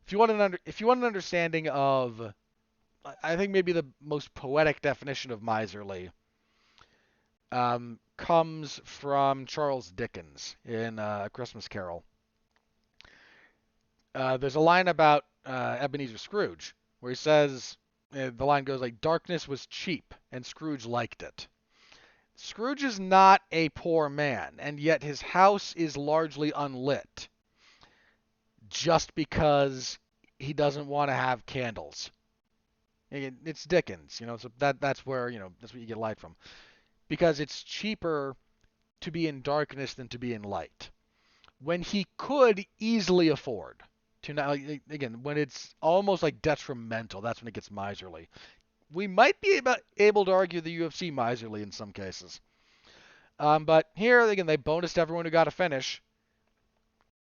If you want an understanding of, I think maybe the most poetic definition of miserly comes from Charles Dickens in A Christmas Carol. There's a line about Ebenezer Scrooge where he says, the line goes like, "Darkness was cheap, and Scrooge liked it." Scrooge is not a poor man, and yet his house is largely unlit just because he doesn't want to have candles. It's Dickens, so that's where, that's what you get light from. Because it's cheaper to be in darkness than to be in light. When he could easily afford to now, again, when it's almost like detrimental, that's when it gets miserly. We might be able to argue the UFC miserly in some cases. But here, again, they bonused everyone who got a finish.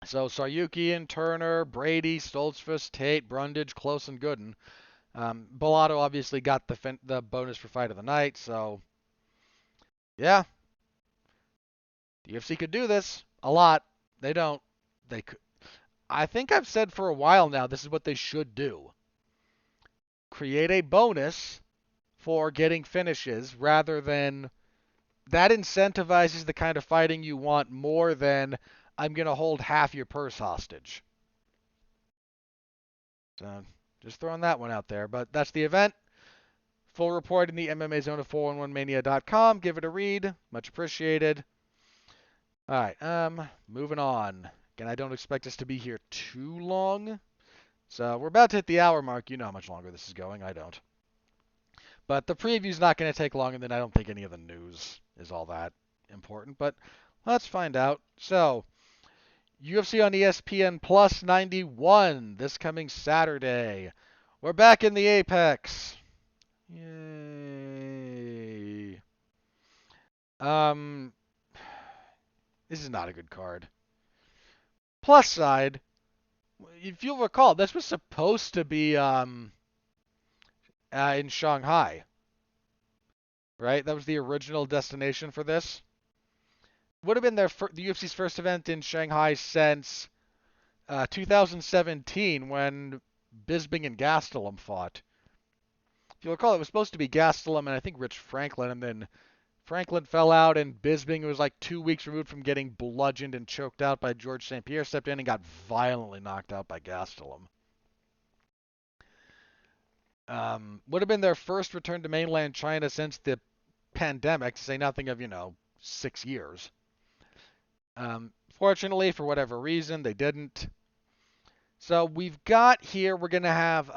So Saryukian, Turner, Brady, Stoltzfus, Tate, Brundage, Close, and Gooden. Bellato obviously got the bonus for fight of the night, so yeah. The UFC could do this a lot. They don't. They could. I think I've said for a while now this is what they should do. Create a bonus for getting finishes rather than that incentivizes the kind of fighting you want more than I'm going to hold half your purse hostage. So just throwing that one out there. But that's the event. Full report in the MMA Zone of 411mania.com. Give it a read. Much appreciated. All right. Moving on. Again, I don't expect us to be here too long. So we're about to hit the hour mark. You know how much longer this is going. I don't. But the preview's not going to take long, and then I don't think any of the news is all that important. But let's find out. So, UFC on ESPN Plus 91 this coming Saturday. We're back in the Apex. Yay. Um, this is not a good card. Plus side, if you'll recall, this was supposed to be in Shanghai, right? That was the original destination for this. Would have been the UFC's first event in Shanghai since 2017 when Bisping and Gastelum fought. If you recall, it was supposed to be Gastelum and I think Rich Franklin, and then Franklin fell out, and Bisping, who was like 2 weeks removed from getting bludgeoned and choked out by George St. Pierre, stepped in and got violently knocked out by Gastelum. Would have been their first return to mainland China since the pandemic, to say nothing of, 6 years. Fortunately, for whatever reason, they didn't. So we've got here, we're going to have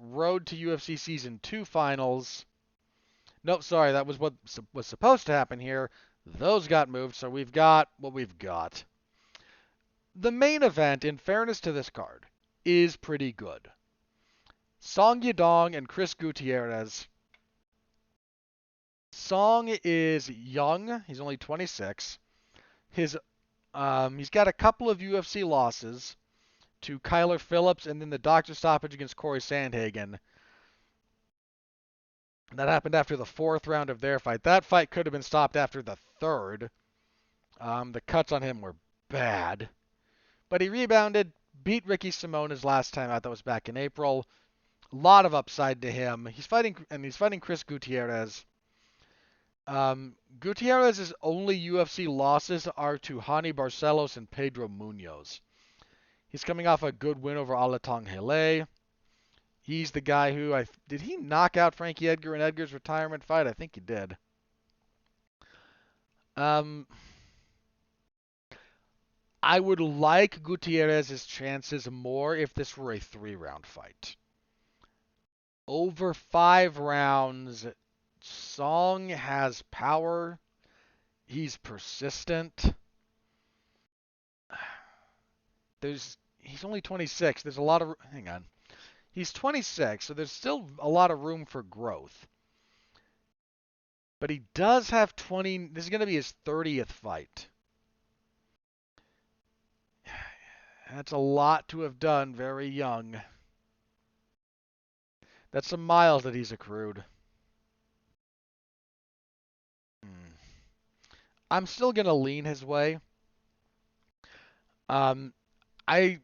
Road to UFC Season 2 finals. Nope, sorry, that was what was supposed to happen here. Those got moved, so we've got what we've got. The main event, in fairness to this card, is pretty good. Song Yadong and Chris Gutierrez. Song is young. He's only 26. He's got a couple of UFC losses to Kyler Phillips and then the doctor stoppage against Corey Sandhagen. That happened after the fourth round of their fight. That fight could have been stopped after the third. The cuts on him were bad. But he rebounded, beat Ricky Simon his last time out. That was back in April. A lot of upside to him. He's fighting Chris Gutierrez. Gutierrez's only UFC losses are to Hani Barcelos and Pedro Munoz. He's coming off a good win over Alatong Hele. He's the guy who did he knock out Frankie Edgar in Edgar's retirement fight? I think he did. I would like Gutierrez's chances more if this were a 3-round fight. Over 5 rounds, Song has power. He's persistent. He's only 26. There's a lot of hang on. He's 26, so there's still a lot of room for growth. But he does have 20. This is going to be his 30th fight. That's a lot to have done very young. That's some miles that he's accrued. I'm still going to lean his way. I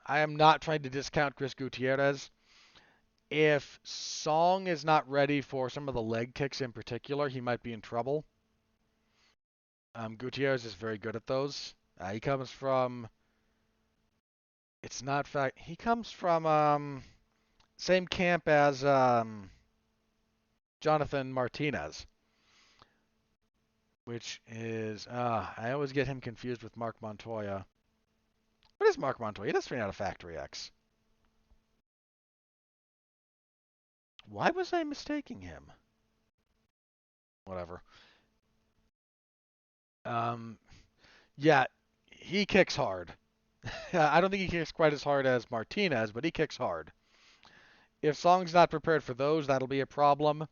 am not trying to discount Chris Gutierrez. If Song is not ready for some of the leg kicks in particular, he might be in trouble. Gutierrez is very good at those. He comes from. It's not fact. He comes from same camp as Jonathan Martinez, which is I always get him confused with Mark Montoya. What is Mark Montoya? He does train out of Factory X. Why was I mistaking him? Whatever. Yeah, he kicks hard. I don't think he kicks quite as hard as Martinez, but he kicks hard. If Song's not prepared for those, that'll be a problem.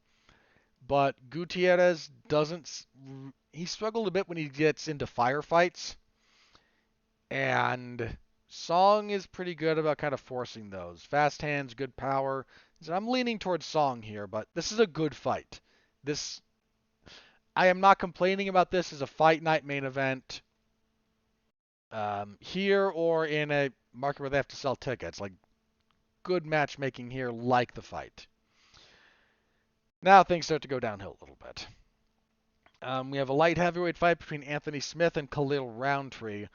But Gutierrez doesn't. He struggled a bit when he gets into firefights. And Song is pretty good about kind of forcing those. Fast hands, good power. So I'm leaning towards Song here, but this is a good fight. I am not complaining about this as a fight night main event. Here or in a market where they have to sell tickets. Like, good matchmaking here, like the fight. Now things start to go downhill a little bit. We have a light heavyweight fight between Anthony Smith and Khalil Roundtree.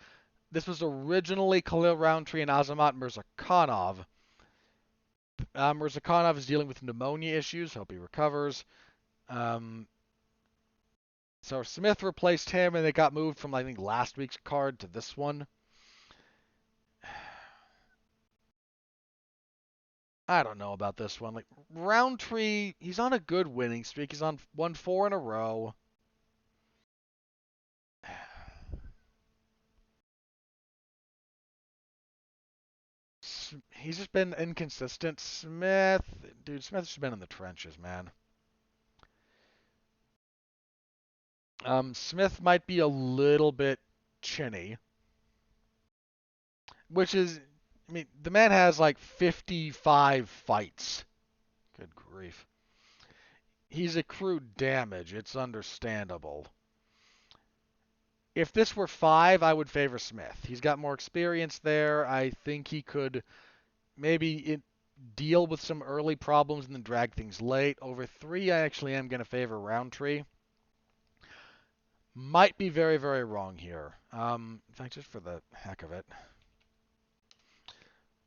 This was originally Khalil Roundtree and Azamat Mirzakhanov. Mirzakhanov is dealing with pneumonia issues. Hope he recovers. So Smith replaced him, and it got moved from, I think, last week's card to this one. I don't know about this one. Like, Roundtree, he's on a good winning streak. He's won 4 in a row. He's just been inconsistent. Dude, Smith's just been in the trenches, man. Smith might be a little bit chinny, which is, I mean, the man has like 55 fights. Good grief. He's accrued damage. It's understandable. If this were 5, I would favor Smith. He's got more experience there. I think he could maybe deal with some early problems and then drag things late. Over 3, I actually am going to favor Roundtree. Might be very, very wrong here. In fact, just for the heck of it,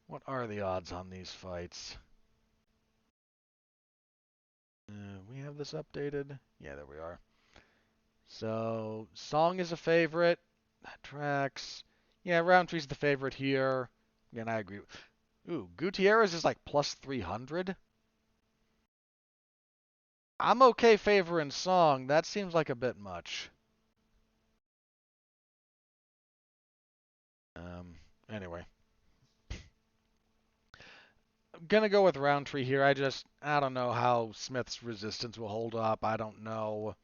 what are the odds on these fights? We have this updated. Yeah, there we are. So, Song is a favorite. That tracks. Yeah, Roundtree's the favorite here. Again, I agree. Ooh, Gutierrez is like plus 300. I'm okay favoring Song. That seems like a bit much. Anyway. I'm gonna go with Roundtree here. I don't know how Smith's resistance will hold up. I don't know.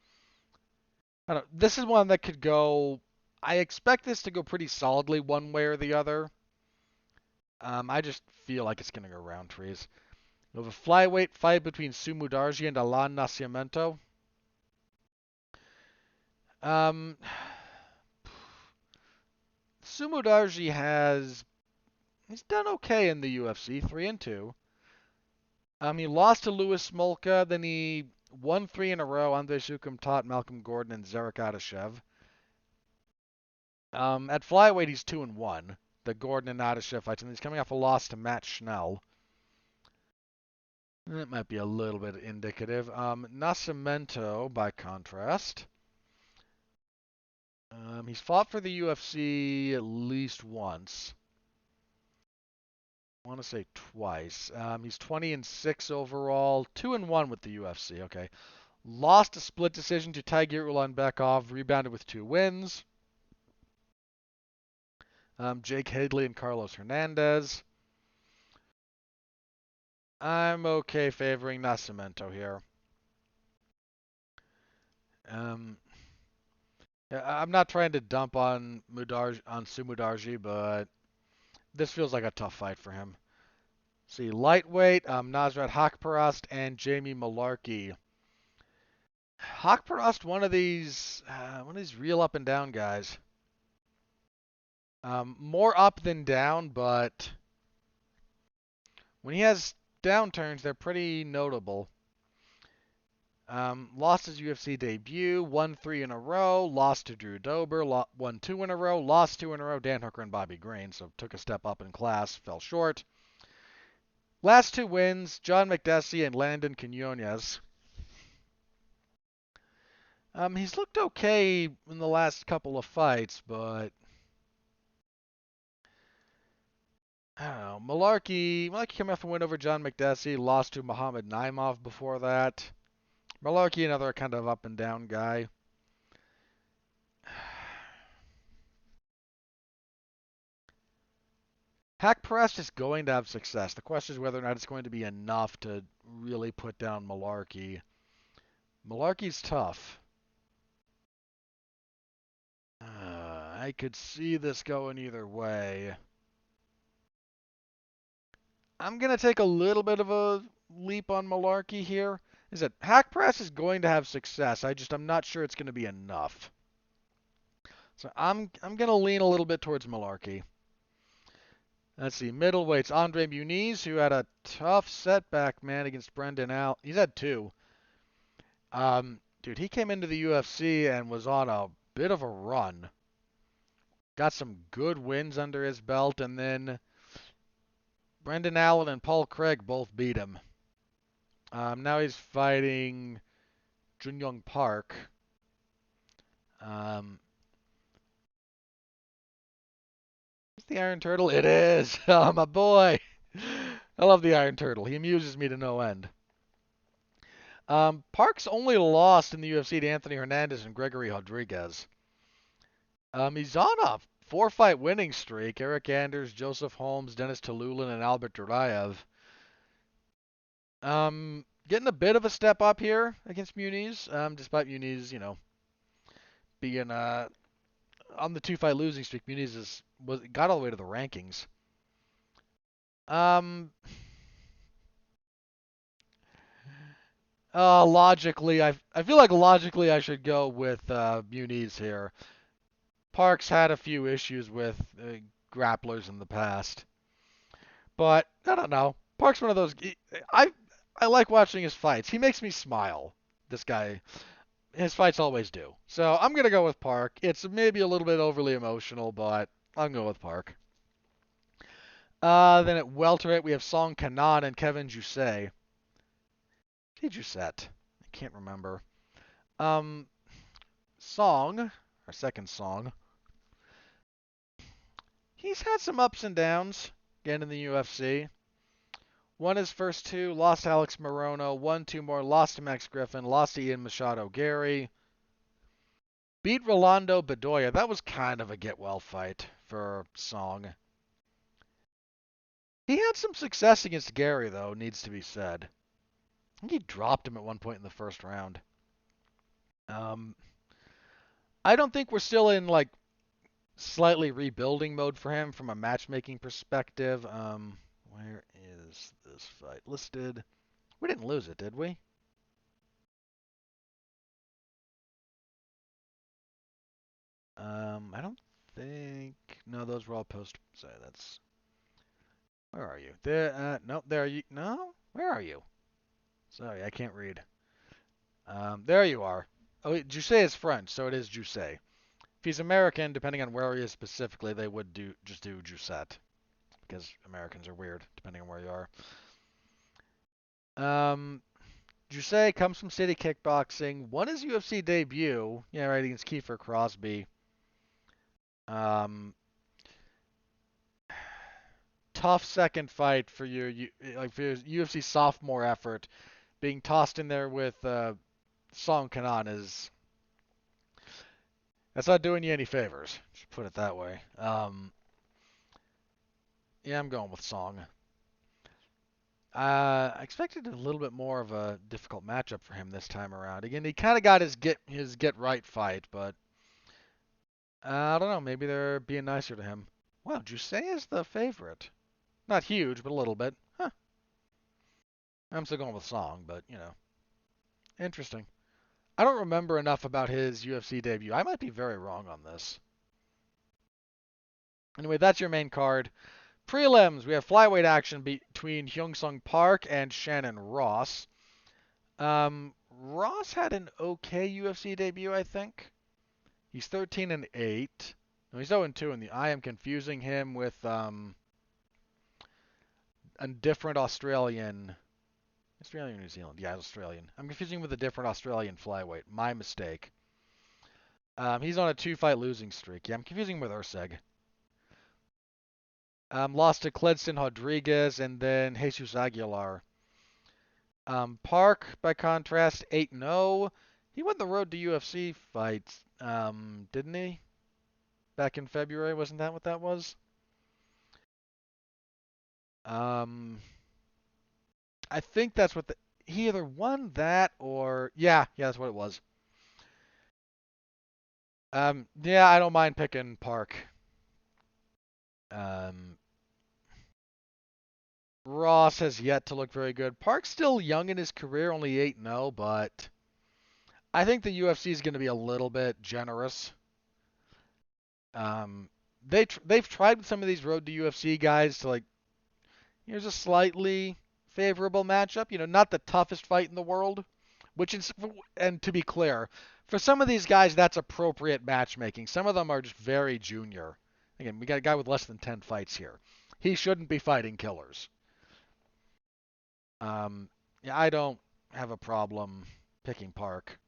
This is one that could go. I expect this to go pretty solidly one way or the other. I just feel like it's gonna go Roundtrees. We have a flyweight fight between Sumu Darji and Alan Nascimento. Um, Sumu Darji he's done okay in the UFC, 3-2. He lost to Louis Smolka, then he won 3 in a row. Andrei Sukumtat, Malcolm Gordon, and Zarek Adashev. At flyweight, he's 2-1. The Gordon and Adashev fights, and he's coming off a loss to Matt Schnell. That might be a little bit indicative. Nascimento, by contrast, he's fought for the UFC at least once. I want to say twice. He's 20-6 overall, 2-1 with the UFC. Okay, lost a split decision to Tiger Ulanbekov, rebounded with 2 wins. Jake Hadley and Carlos Hernandez. I'm okay favoring Nascimento here. I'm not trying to dump on Sumudarji, but this feels like a tough fight for him. See, lightweight, Nasrat Hakparast and Jamie Malarkey. Hakparast, one of these real up and down guys. More up than down, but when he has downturns, they're pretty notable. Lost his UFC debut, won 3 in a row, lost to Drew Dober, won 2 in a row, lost 2 in a row, Dan Hooker and Bobby Green, so took a step up in class, fell short. Last 2 wins, John McDessie and Landon Quinones. He's looked okay in the last couple of fights, but I don't know. Malarkey came off a win over John McDessie, lost to Muhammad Naimov before that. Malarkey, another kind of up and down guy. Hack Press is going to have success. The question is whether or not it's going to be enough to really put down Malarkey. Malarkey's tough. I could see this going either way. I'm going to take a little bit of a leap on Malarkey here. Is that Hack Press is going to have success. I'm not sure it's going to be enough. So I'm going to lean a little bit towards Malarkey. Let's see, middleweights, Andre Muniz, who had a tough setback, man, against Brendan Al. He's had 2. Dude, he came into the UFC and was on a bit of a run. Got some good wins under his belt, and then Brendan Allen and Paul Craig both beat him. Now he's fighting Junyoung Park. Is the Iron Turtle? It is! Oh, my boy! I love the Iron Turtle. He amuses me to no end. Park's only lost in the UFC to Anthony Hernandez and Gregory Rodriguez. He's on a 4-fight winning streak. Eric Anders, Joseph Holmes, Dennis Tululin, and Albert Duraev. Getting a bit of a step up here against Muniz, despite Muniz, being on the 2-fight losing streak. Muniz got all the way to the rankings. Um, logically, I feel like logically I should go with Muniz here. Parks had a few issues with grapplers in the past, but I don't know. Parks one of those. I I like watching his fights. He makes me smile. This guy, his fights always do. So I'm gonna go with Park. It's maybe a little bit overly emotional, but I'm going with Park. Then at welterweight we have Song Kanan and Kevin Jousset. Hey Jousset, I can't remember. Um, Song, our second Song. He's had some ups and downs again in the UFC. Won his first two, lost to Alex Morono, won two more, lost to Max Griffin, lost to Ian Machado Gary, beat Rolando Bedoya. That was kind of a get well fight for Song. He had some success against Gary, though, needs to be said. I think he dropped him at one point in the first round. Um, I don't think we're still in like slightly rebuilding mode for him from a matchmaking perspective. Where is this fight listed? We didn't lose it, did we? I don't think. No, those were all post. Sorry, that's. Where are you? There. No, there you. No, where are you? Sorry, I can't read. There you are. Oh, Jusset is French, so it is Jusset. If he's American, depending on where he is specifically, they would just do Jusset because Americans are weird depending on where you are. Jusset comes from City Kickboxing, won his UFC debut, yeah, right against Kiefer Crosby. Um, Tough second fight for for your UFC sophomore effort. Being tossed in there with Song Kanan is that's not doing you any favors. Just put it that way. Yeah, I'm going with Song. I expected a little bit more of a difficult matchup for him this time around. Again, he kind of got his get right fight, but I don't know. Maybe they're being nicer to him. Wow, Jusset is the favorite. Not huge, but a little bit. Huh. I'm still going with Song, but interesting. I don't remember enough about his UFC debut. I might be very wrong on this. Anyway, that's your main card. Prelims, we have flyweight action between Hyung-Sung Park and Shannon Ross. Ross had an okay UFC debut, I think. He's 13-8. No, he's 0-2 in the. I am confusing him with a different Australian or New Zealand. Yeah, Australian. I'm confusing him with a different Australian flyweight. My mistake. He's on a 2-fight losing streak. Yeah, I'm confusing him with Urseg. Lost to Cledston Rodriguez and then Jesus Aguilar. Park, by contrast, 8-0. He won the road to UFC fights, didn't he? Back in February, wasn't that what that was? Um, I think that's what he either won that or yeah, that's what it was. Yeah, I don't mind picking Park. Um, Ross has yet to look very good. Park's still young in his career, only 8-0, but I think the UFC is going to be a little bit generous. Um, they've tried with some of these road to UFC guys to like here's a slightly favorable matchup. Not the toughest fight in the world, which is and to be clear, for some of these guys that's appropriate matchmaking. Some of them are just very junior. Again, we got a guy with less than 10 fights here. He shouldn't be fighting killers. Yeah, I don't have a problem picking Park.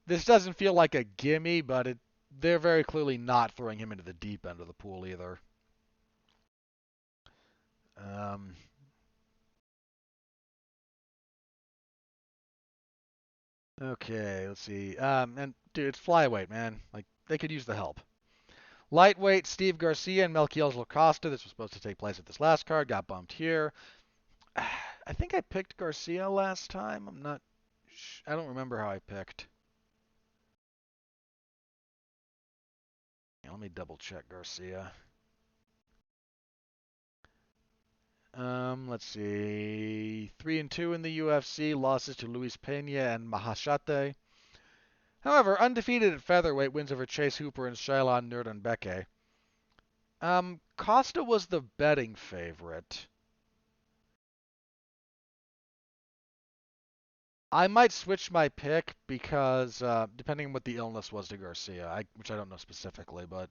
This doesn't feel like a gimme, but they're very clearly not throwing him into the deep end of the pool either. Um, okay, let's see. And dude, it's flyweight, man. Like they could use the help. Lightweight, Steve Garcia and Melquiel Costa. This was supposed to take place at this last card. Got bumped here. I think I picked Garcia last time. I don't remember how I picked. Yeah, let me double check Garcia. Let's see. 3-2 in the UFC. Losses to Luis Pena and Mahashate. However, undefeated at featherweight, wins over Chase Hooper and Shailon Nurdanbeke. Costa was the betting favorite. I might switch my pick because depending on what the illness was to Garcia, which I don't know specifically, but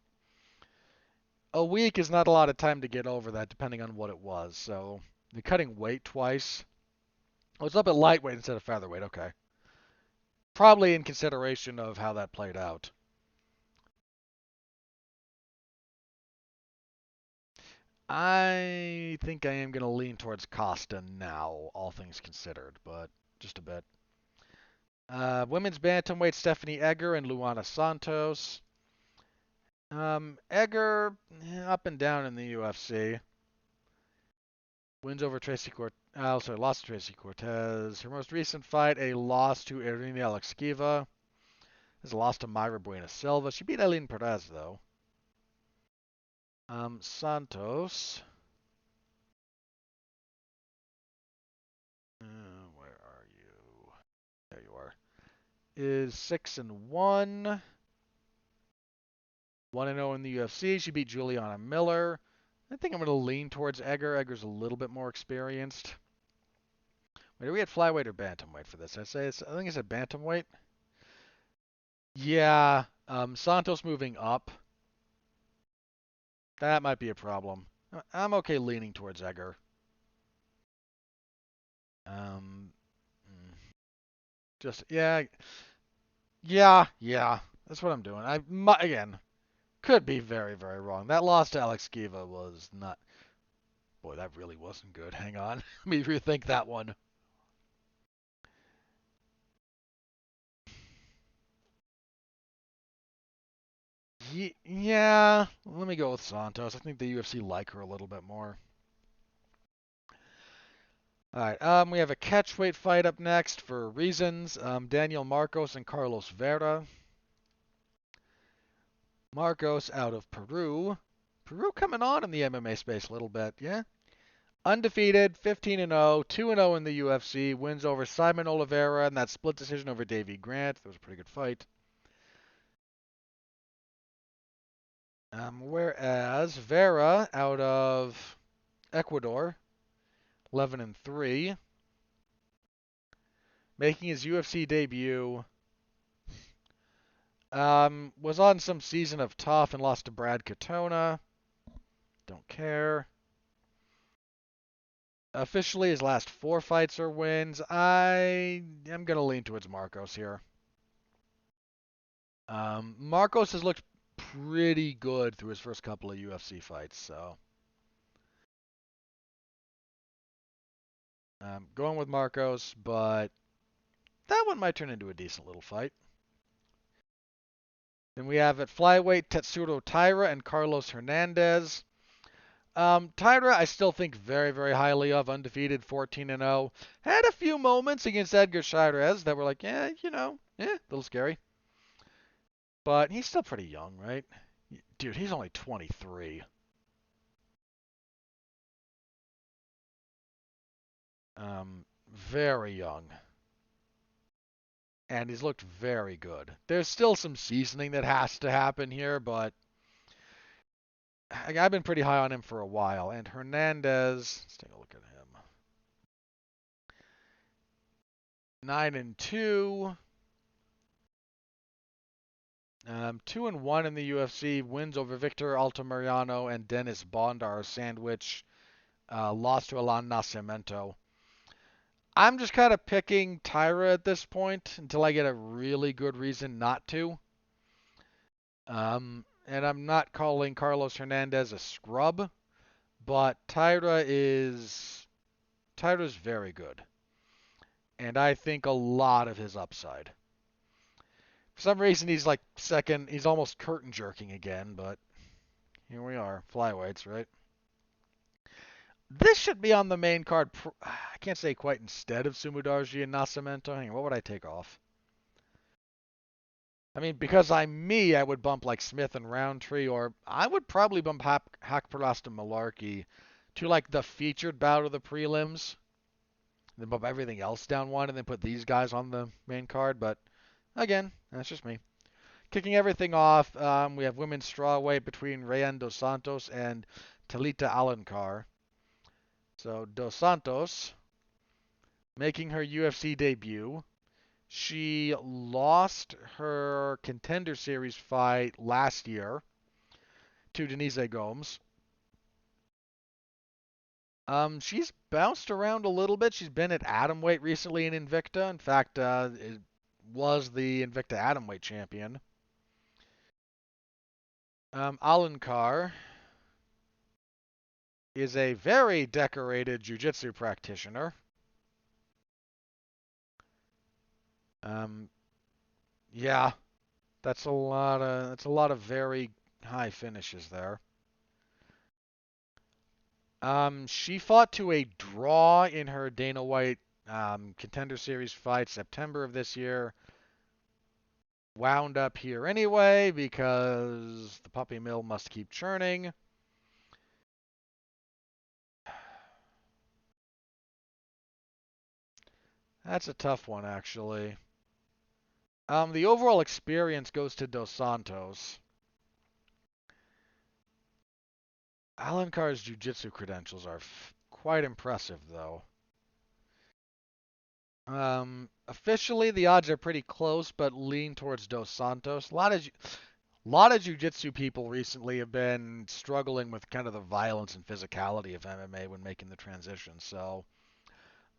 a week is not a lot of time to get over that, depending on what it was. So the cutting weight twice. Oh, it's up at lightweight instead of featherweight. Okay, probably in consideration of how that played out. I think I am going to lean towards Costa now, all things considered, but just a bit. Women's bantamweight Stephanie Egger and Luana Santos. Egger up and down in the UFC. Wins over Tracy Cortez. Sorry, lost to Tracy Cortez. Her most recent fight, a loss to Irina Alekskiva. This is a loss to Mayra Buena Silva. She beat Eileen Perez though. Santos. Where are you? There you are. Is 6-1. 1-0 in the UFC. She beat Juliana Miller. I think I'm going to lean towards Egger. Egger's a little bit more experienced. Wait, are we at flyweight or bantamweight for this? I think it's at bantamweight. Yeah. Santos moving up. That might be a problem. I'm okay leaning towards Egger. Um, just yeah. That's what I'm doing. Again, could be very, very wrong. That loss to Alex Skiva was not. Boy, that really wasn't good. Hang on, let me rethink that one. Yeah, let me go with Santos. I think the UFC like her a little bit more. All right, we have a catchweight fight up next for reasons. Daniel Marcos and Carlos Vera. Marcos out of Peru. Peru coming on in the MMA space a little bit, yeah? Undefeated, 15-0, 2-0 in the UFC, wins over Simon Oliveira and that split decision over Davey Grant. That was a pretty good fight. Whereas Vera out of Ecuador, 11-3, making his UFC debut. Was on some season of Tough and lost to Brad Katona. Don't care. Officially, his last 4 fights are wins. I am going to lean towards Marcos here. Marcos has looked pretty good through his first couple of UFC fights, so going with Marcos, but that one might turn into a decent little fight. Then we have at flyweight Tetsuro Taira and Carlos Hernandez. Taira, I still think very, very highly of, undefeated, 14-0. Had a few moments against Edgar Chairez that were like, a little scary. But he's still pretty young, right? Dude, he's only 23. Very young. And he's looked very good. There's still some seasoning that has to happen here, but I've been pretty high on him for a while. And Hernandez, let's take a look at him. 9-2. 2-1 in the UFC. Wins over Victor Altamirano and Dennis Bondar sandwich. Lost to Alan Nascimento. I'm just kind of picking Taira at this point until I get a really good reason not to. And I'm not calling Carlos Hernandez a scrub, but Taira's very good. And I think a lot of his upside. For some reason he's like second, he's almost curtain jerking again, but here we are. Flyweights, right? This should be on the main card. I can't say quite instead of Sumudarji and Nascimento. Hang on, what would I take off? I mean, because I'm me, I would bump like Smith and Roundtree, or I would probably bump Hakparast and Malarkey to like the featured bout of the prelims, then bump everything else down one, and then put these guys on the main card. But again, that's just me. Kicking everything off, we have women's strawweight between Rayan Dos Santos and Talita Alencar. So Dos Santos making her UFC debut. She lost her Contender Series fight last year to Denise Gomes. She's bounced around a little bit. She's been at atomweight recently in Invicta. In fact, it was the Invicta atomweight champion. Alencar is a very decorated jiu-jitsu practitioner. Um, yeah, that's a lot of very high finishes there. She fought to a draw in her Dana White Contender Series fight September of this year. Wound up here anyway because the puppy mill must keep churning. That's a tough one, actually. The overall experience goes to Dos Santos. Alencar's jiu-jitsu credentials are quite impressive, though. Officially, the odds are pretty close, but lean towards Dos Santos. A lot of jiu-jitsu people recently have been struggling with kind of the violence and physicality of MMA when making the transition, so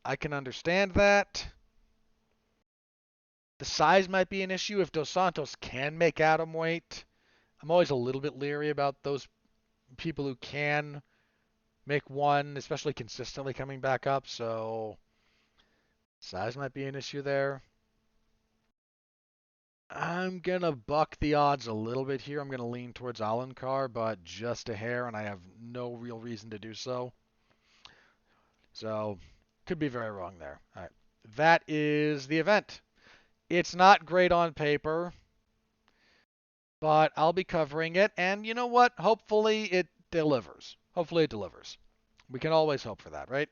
I can understand that. The size might be an issue if Dos Santos can make atomweight. I'm always a little bit leery about those people who can make one, especially consistently coming back up, so size might be an issue there. I'm gonna buck the odds a little bit here. I'm gonna lean towards Alencar, but just a hair, and I have no real reason to do so. So, could be very wrong there. All right. That is the event. It's not great on paper, but I'll be covering it, and you know what? Hopefully it delivers. Hopefully it delivers. We can always hope for that, right?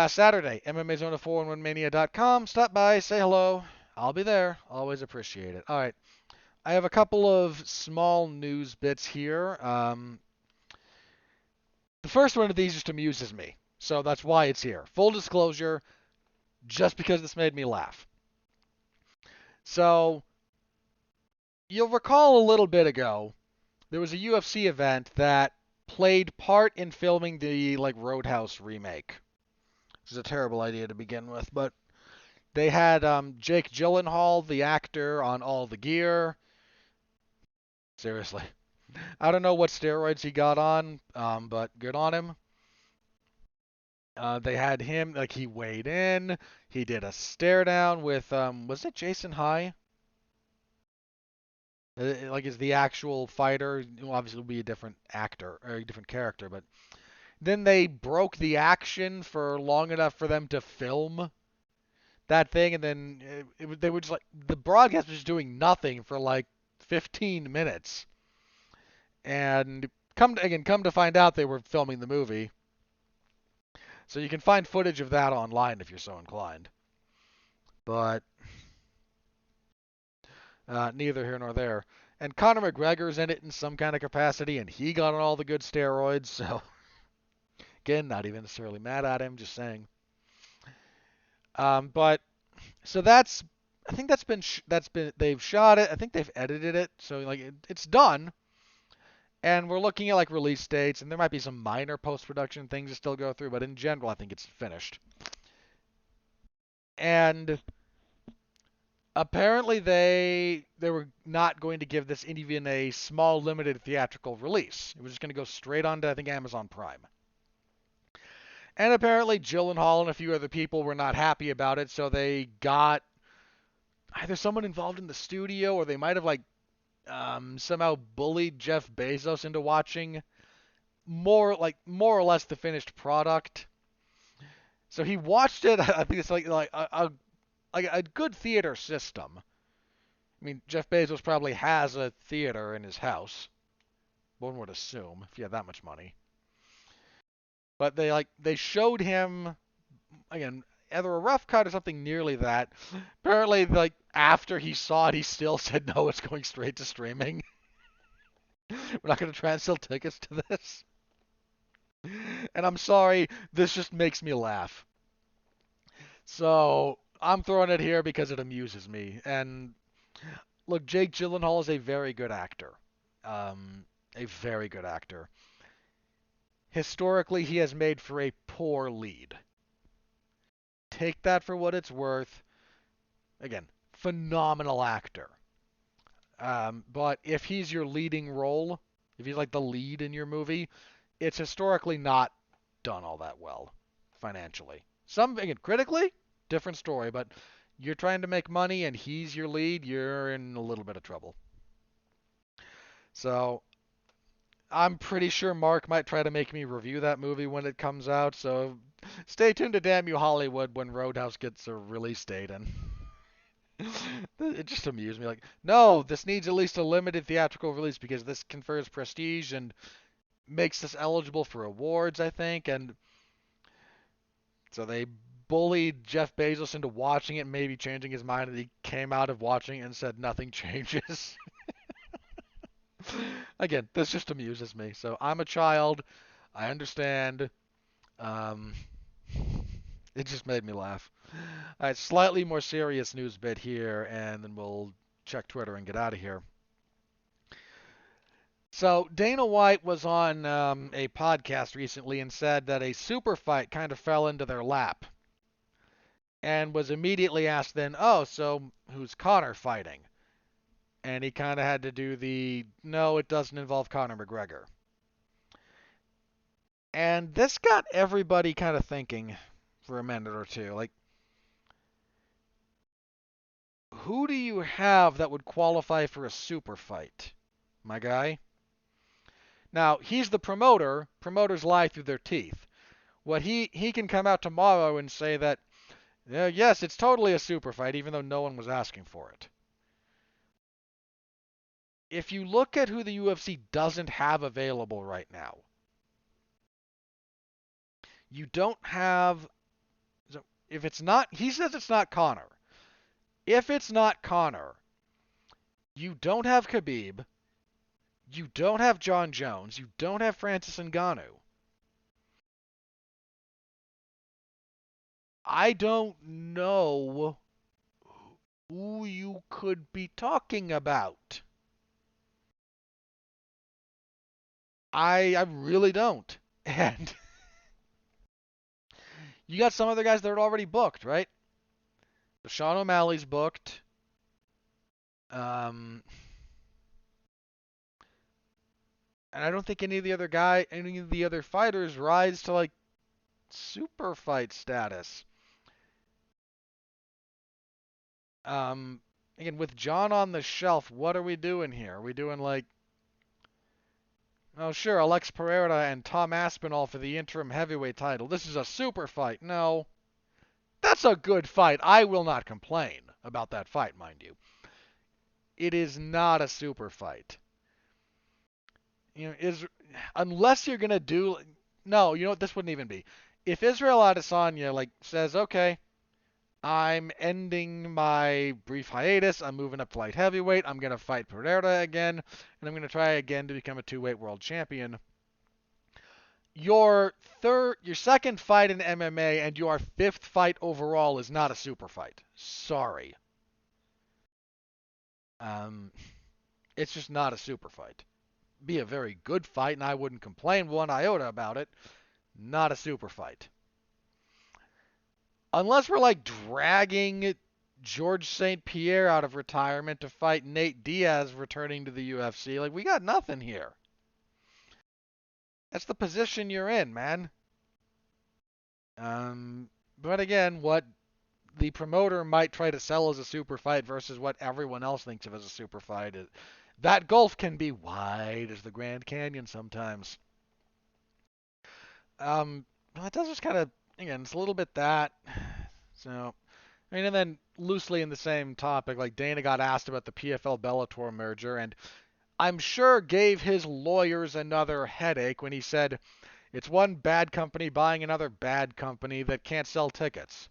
Saturday, MMA Zone of 411mania.com. Stop by, say hello. I'll be there. Always appreciate it. All right. I have a couple of small news bits here. The first one of these just amuses me, so that's why it's here. Full disclosure, just because this made me laugh. So, you'll recall a little bit ago, there was a UFC event that played part in filming the Roadhouse remake, which is a terrible idea to begin with, but they had Jake Gyllenhaal, the actor, on all the gear. Seriously. I don't know what steroids he got on, but good on him. They had him, like, he weighed in. He did a stare down with, was it Jason High? Like, is the actual fighter. Well, obviously, it'll be a different actor, or a different character, but then they broke the action for long enough for them to film that thing, and then they were just like, the broadcast was just doing nothing for like 15 minutes. And come to find out they were filming the movie. So you can find footage of that online if you're so inclined. But neither here nor there. And Conor McGregor's in it in some kind of capacity, and he got on all the good steroids. So again, not even necessarily mad at him, just saying. But so I think that's been they've shot it. I think they've edited it, so like it's done. And we're looking at like release dates, and there might be some minor post-production things to still go through, but in general, I think it's finished. And apparently they were not going to give this even a small limited theatrical release. It was just going to go straight onto I think Amazon Prime. And apparently Gyllenhaal and a few other people were not happy about it, so they got either someone involved in the studio or they might have like somehow bullied Jeff Bezos into watching more or less the finished product. So he watched it. I think it's like a good theater system. I mean, Jeff Bezos probably has a theater in his house. One would assume if he had that much money. But they showed him again either a rough cut or something nearly that. Apparently, like after he saw it, he still said no, it's going straight to streaming. We're not going to try and sell tickets to this. And I'm sorry, this just makes me laugh. So I'm throwing it here because it amuses me. And look, Jake Gyllenhaal is a very good actor. A very good actor. Historically, he has made for a poor lead. Take that for what it's worth. Again, phenomenal actor. But if he's your leading role, if he's like the lead in your movie, it's historically not done all that well financially. Some again, critically, different story, but you're trying to make money and he's your lead, you're in a little bit of trouble. So I'm pretty sure Mark might try to make me review that movie when it comes out. So stay tuned to Damn You Hollywood when Roadhouse gets a release date, and it just amused me. Like, no, this needs at least a limited theatrical release because this confers prestige and makes this eligible for awards, I think. And so they bullied Jeff Bezos into watching it, maybe changing his mind, and he came out of watching it and said nothing changes. Again, this just amuses me. So I'm a child. I understand. Um, it just made me laugh. All right, slightly more serious news bit here, and then we'll check Twitter and get out of here. So Dana White was on a podcast recently and said that a super fight kind of fell into their lap, and was immediately asked then, "Oh, so who's Conor fighting?" And he kind of had to do the, "No, it doesn't involve Conor McGregor." And this got everybody kind of thinking for a minute or two. Like, who do you have that would qualify for a super fight, my guy? Now, he's the promoter. Promoters lie through their teeth. What he can come out tomorrow and say that, yes, it's totally a super fight, even though no one was asking for it. If you look at who the UFC doesn't have available right now, you don't have. So if it's not, he says it's not Conor. If it's not Conor, you don't have Khabib, you don't have John Jones, you don't have Francis Ngannou. I don't know who you could be talking about. I really don't. And you got some other guys that are already booked, right? Sean O'Malley's booked. Um, and I don't think any of the other fighters rise to like super fight status. Um, Again, with John on the shelf, what are we doing here? Are we doing like, oh sure, Alex Pereira and Tom Aspinall for the interim heavyweight title? This is a super fight. No, that's a good fight. I will not complain about that fight, mind you. It is not a super fight. Is unless you're gonna do no, you know what? This wouldn't even be. If Israel Adesanya like says, okay, I'm ending my brief hiatus. I'm moving up to light heavyweight. I'm going to fight Pereira again, and I'm going to try again to become a two-weight world champion. Your second fight in MMA and your fifth fight overall is not a super fight. Sorry. Um, it's just not a super fight. Be a very good fight, and I wouldn't complain one iota about it. Not a super fight. Unless we're like dragging George St. Pierre out of retirement to fight Nate Diaz returning to the UFC. Like, we got nothing here. That's the position you're in, man. But again, what the promoter might try to sell as a super fight versus what everyone else thinks of as a super fight, That gulf can be wide as the Grand Canyon sometimes. That does just kind of, again, it's a little bit that. So, I mean, and then loosely in the same topic, like Dana got asked about the PFL Bellator merger, and I'm sure gave his lawyers another headache when he said it's one bad company buying another bad company that can't sell tickets.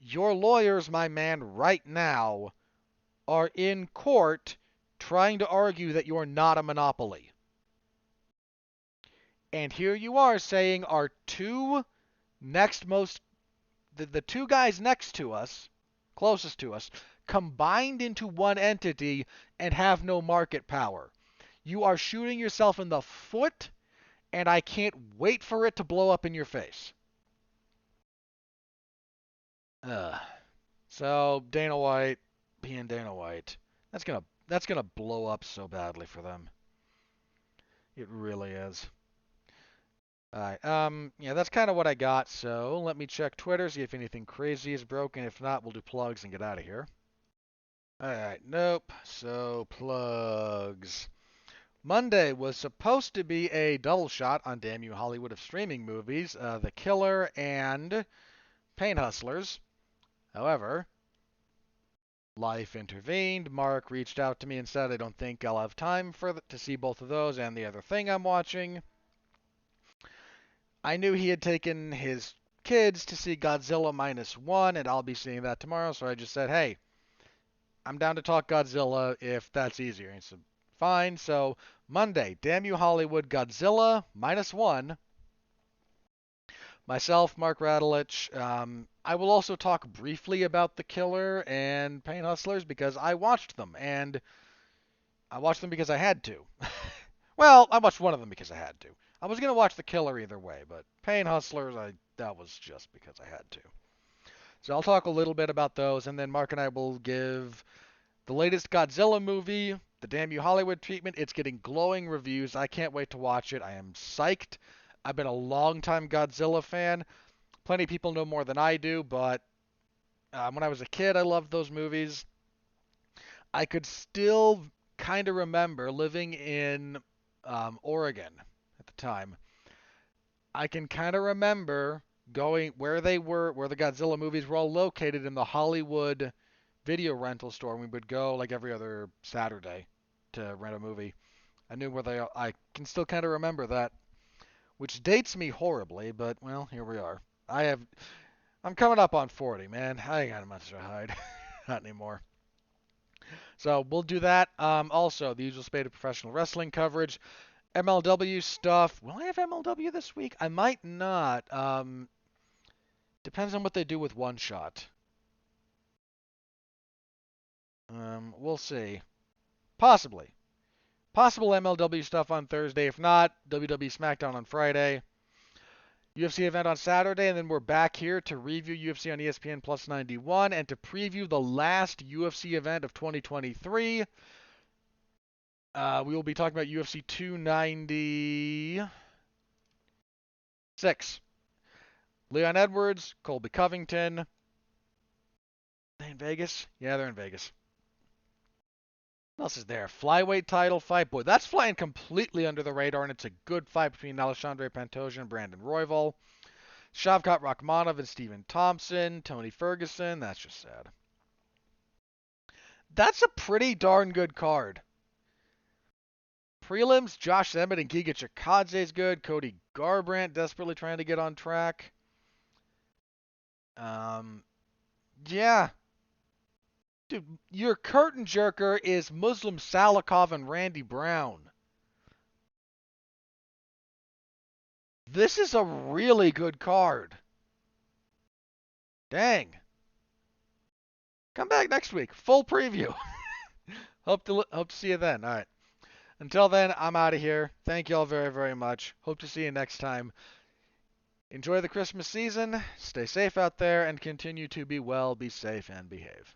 Your lawyers, my man, right now are in court trying to argue that you're not a monopoly. And here you are saying our two next most, the two guys next to us, closest to us, combined into one entity and have no market power. You are shooting yourself in the foot, and I can't wait for it to blow up in your face. Ugh. So Dana White being Dana White, that's gonna blow up so badly for them. It really is. Alright, yeah, that's kind of what I got, so let me check Twitter, see if anything crazy is broken. If not, we'll do plugs and get out of here. Alright, nope. So, plugs. Monday was supposed to be a double shot on Damn You Hollywood of streaming movies, The Killer and Pain Hustlers. However, life intervened. Mark reached out to me and said, I don't think I'll have time to see both of those and the other thing I'm watching. I knew he had taken his kids to see Godzilla Minus One, and I'll be seeing that tomorrow, so I just said, hey, I'm down to talk Godzilla if that's easier. And he said, fine. So Monday, Damn You Hollywood, Godzilla Minus One. Myself, Mark Radulich. I will also talk briefly about The Killer and Pain Hustlers because I watched them, and I watched them because I had to. Well, I watched one of them because I had to. I was gonna watch The Killer either way, but Pain Hustlers, that was just because I had to. So I'll talk a little bit about those, and then Mark and I will give the latest Godzilla movie, the Damn You Hollywood treatment. It's getting glowing reviews. I can't wait to watch it. I am psyched. I've been a long-time Godzilla fan. Plenty of people know more than I do, but when I was a kid, I loved those movies. I could still kind of remember living in Oregon at the time. I can kind of remember going where the Godzilla movies were all located in the Hollywood video rental store. And we would go like every other Saturday to rent a movie. I knew where they are. I can still kind of remember that, which dates me horribly, but well, here we are. I'm coming up on 40, man. I ain't got much to hide. Not anymore. So we'll do that. Also, the usual spate of professional wrestling coverage. MLW stuff. Will I have MLW this week? I might not. Depends on what they do with One Shot. We'll see. Possibly. Possible MLW stuff on Thursday. If not, WWE SmackDown on Friday. UFC event on Saturday, and then we're back here to review UFC on ESPN Plus 91 and to preview the last UFC event of 2023. We will be talking about UFC 296. Leon Edwards, Colby Covington. Are they in Vegas? Yeah, they're in Vegas. What else is there? Flyweight title fight. Boy, that's flying completely under the radar, and it's a good fight between Alexandre Pantoja and Brandon Royval. Shavkat Rakhmonov and Stephen Thompson. Tony Ferguson. That's just sad. That's a pretty darn good card. Prelims, Josh Emmett and Giga Chikadze is good. Cody Garbrandt desperately trying to get on track. Yeah. Dude, your curtain jerker is Muslim Salikov and Randy Brown. This is a really good card. Dang. Come back next week. Full preview. hope to see you then. All right. Until then, I'm out of here. Thank you all very, very much. Hope to see you next time. Enjoy the Christmas season. Stay safe out there and continue to be well, be safe, and behave.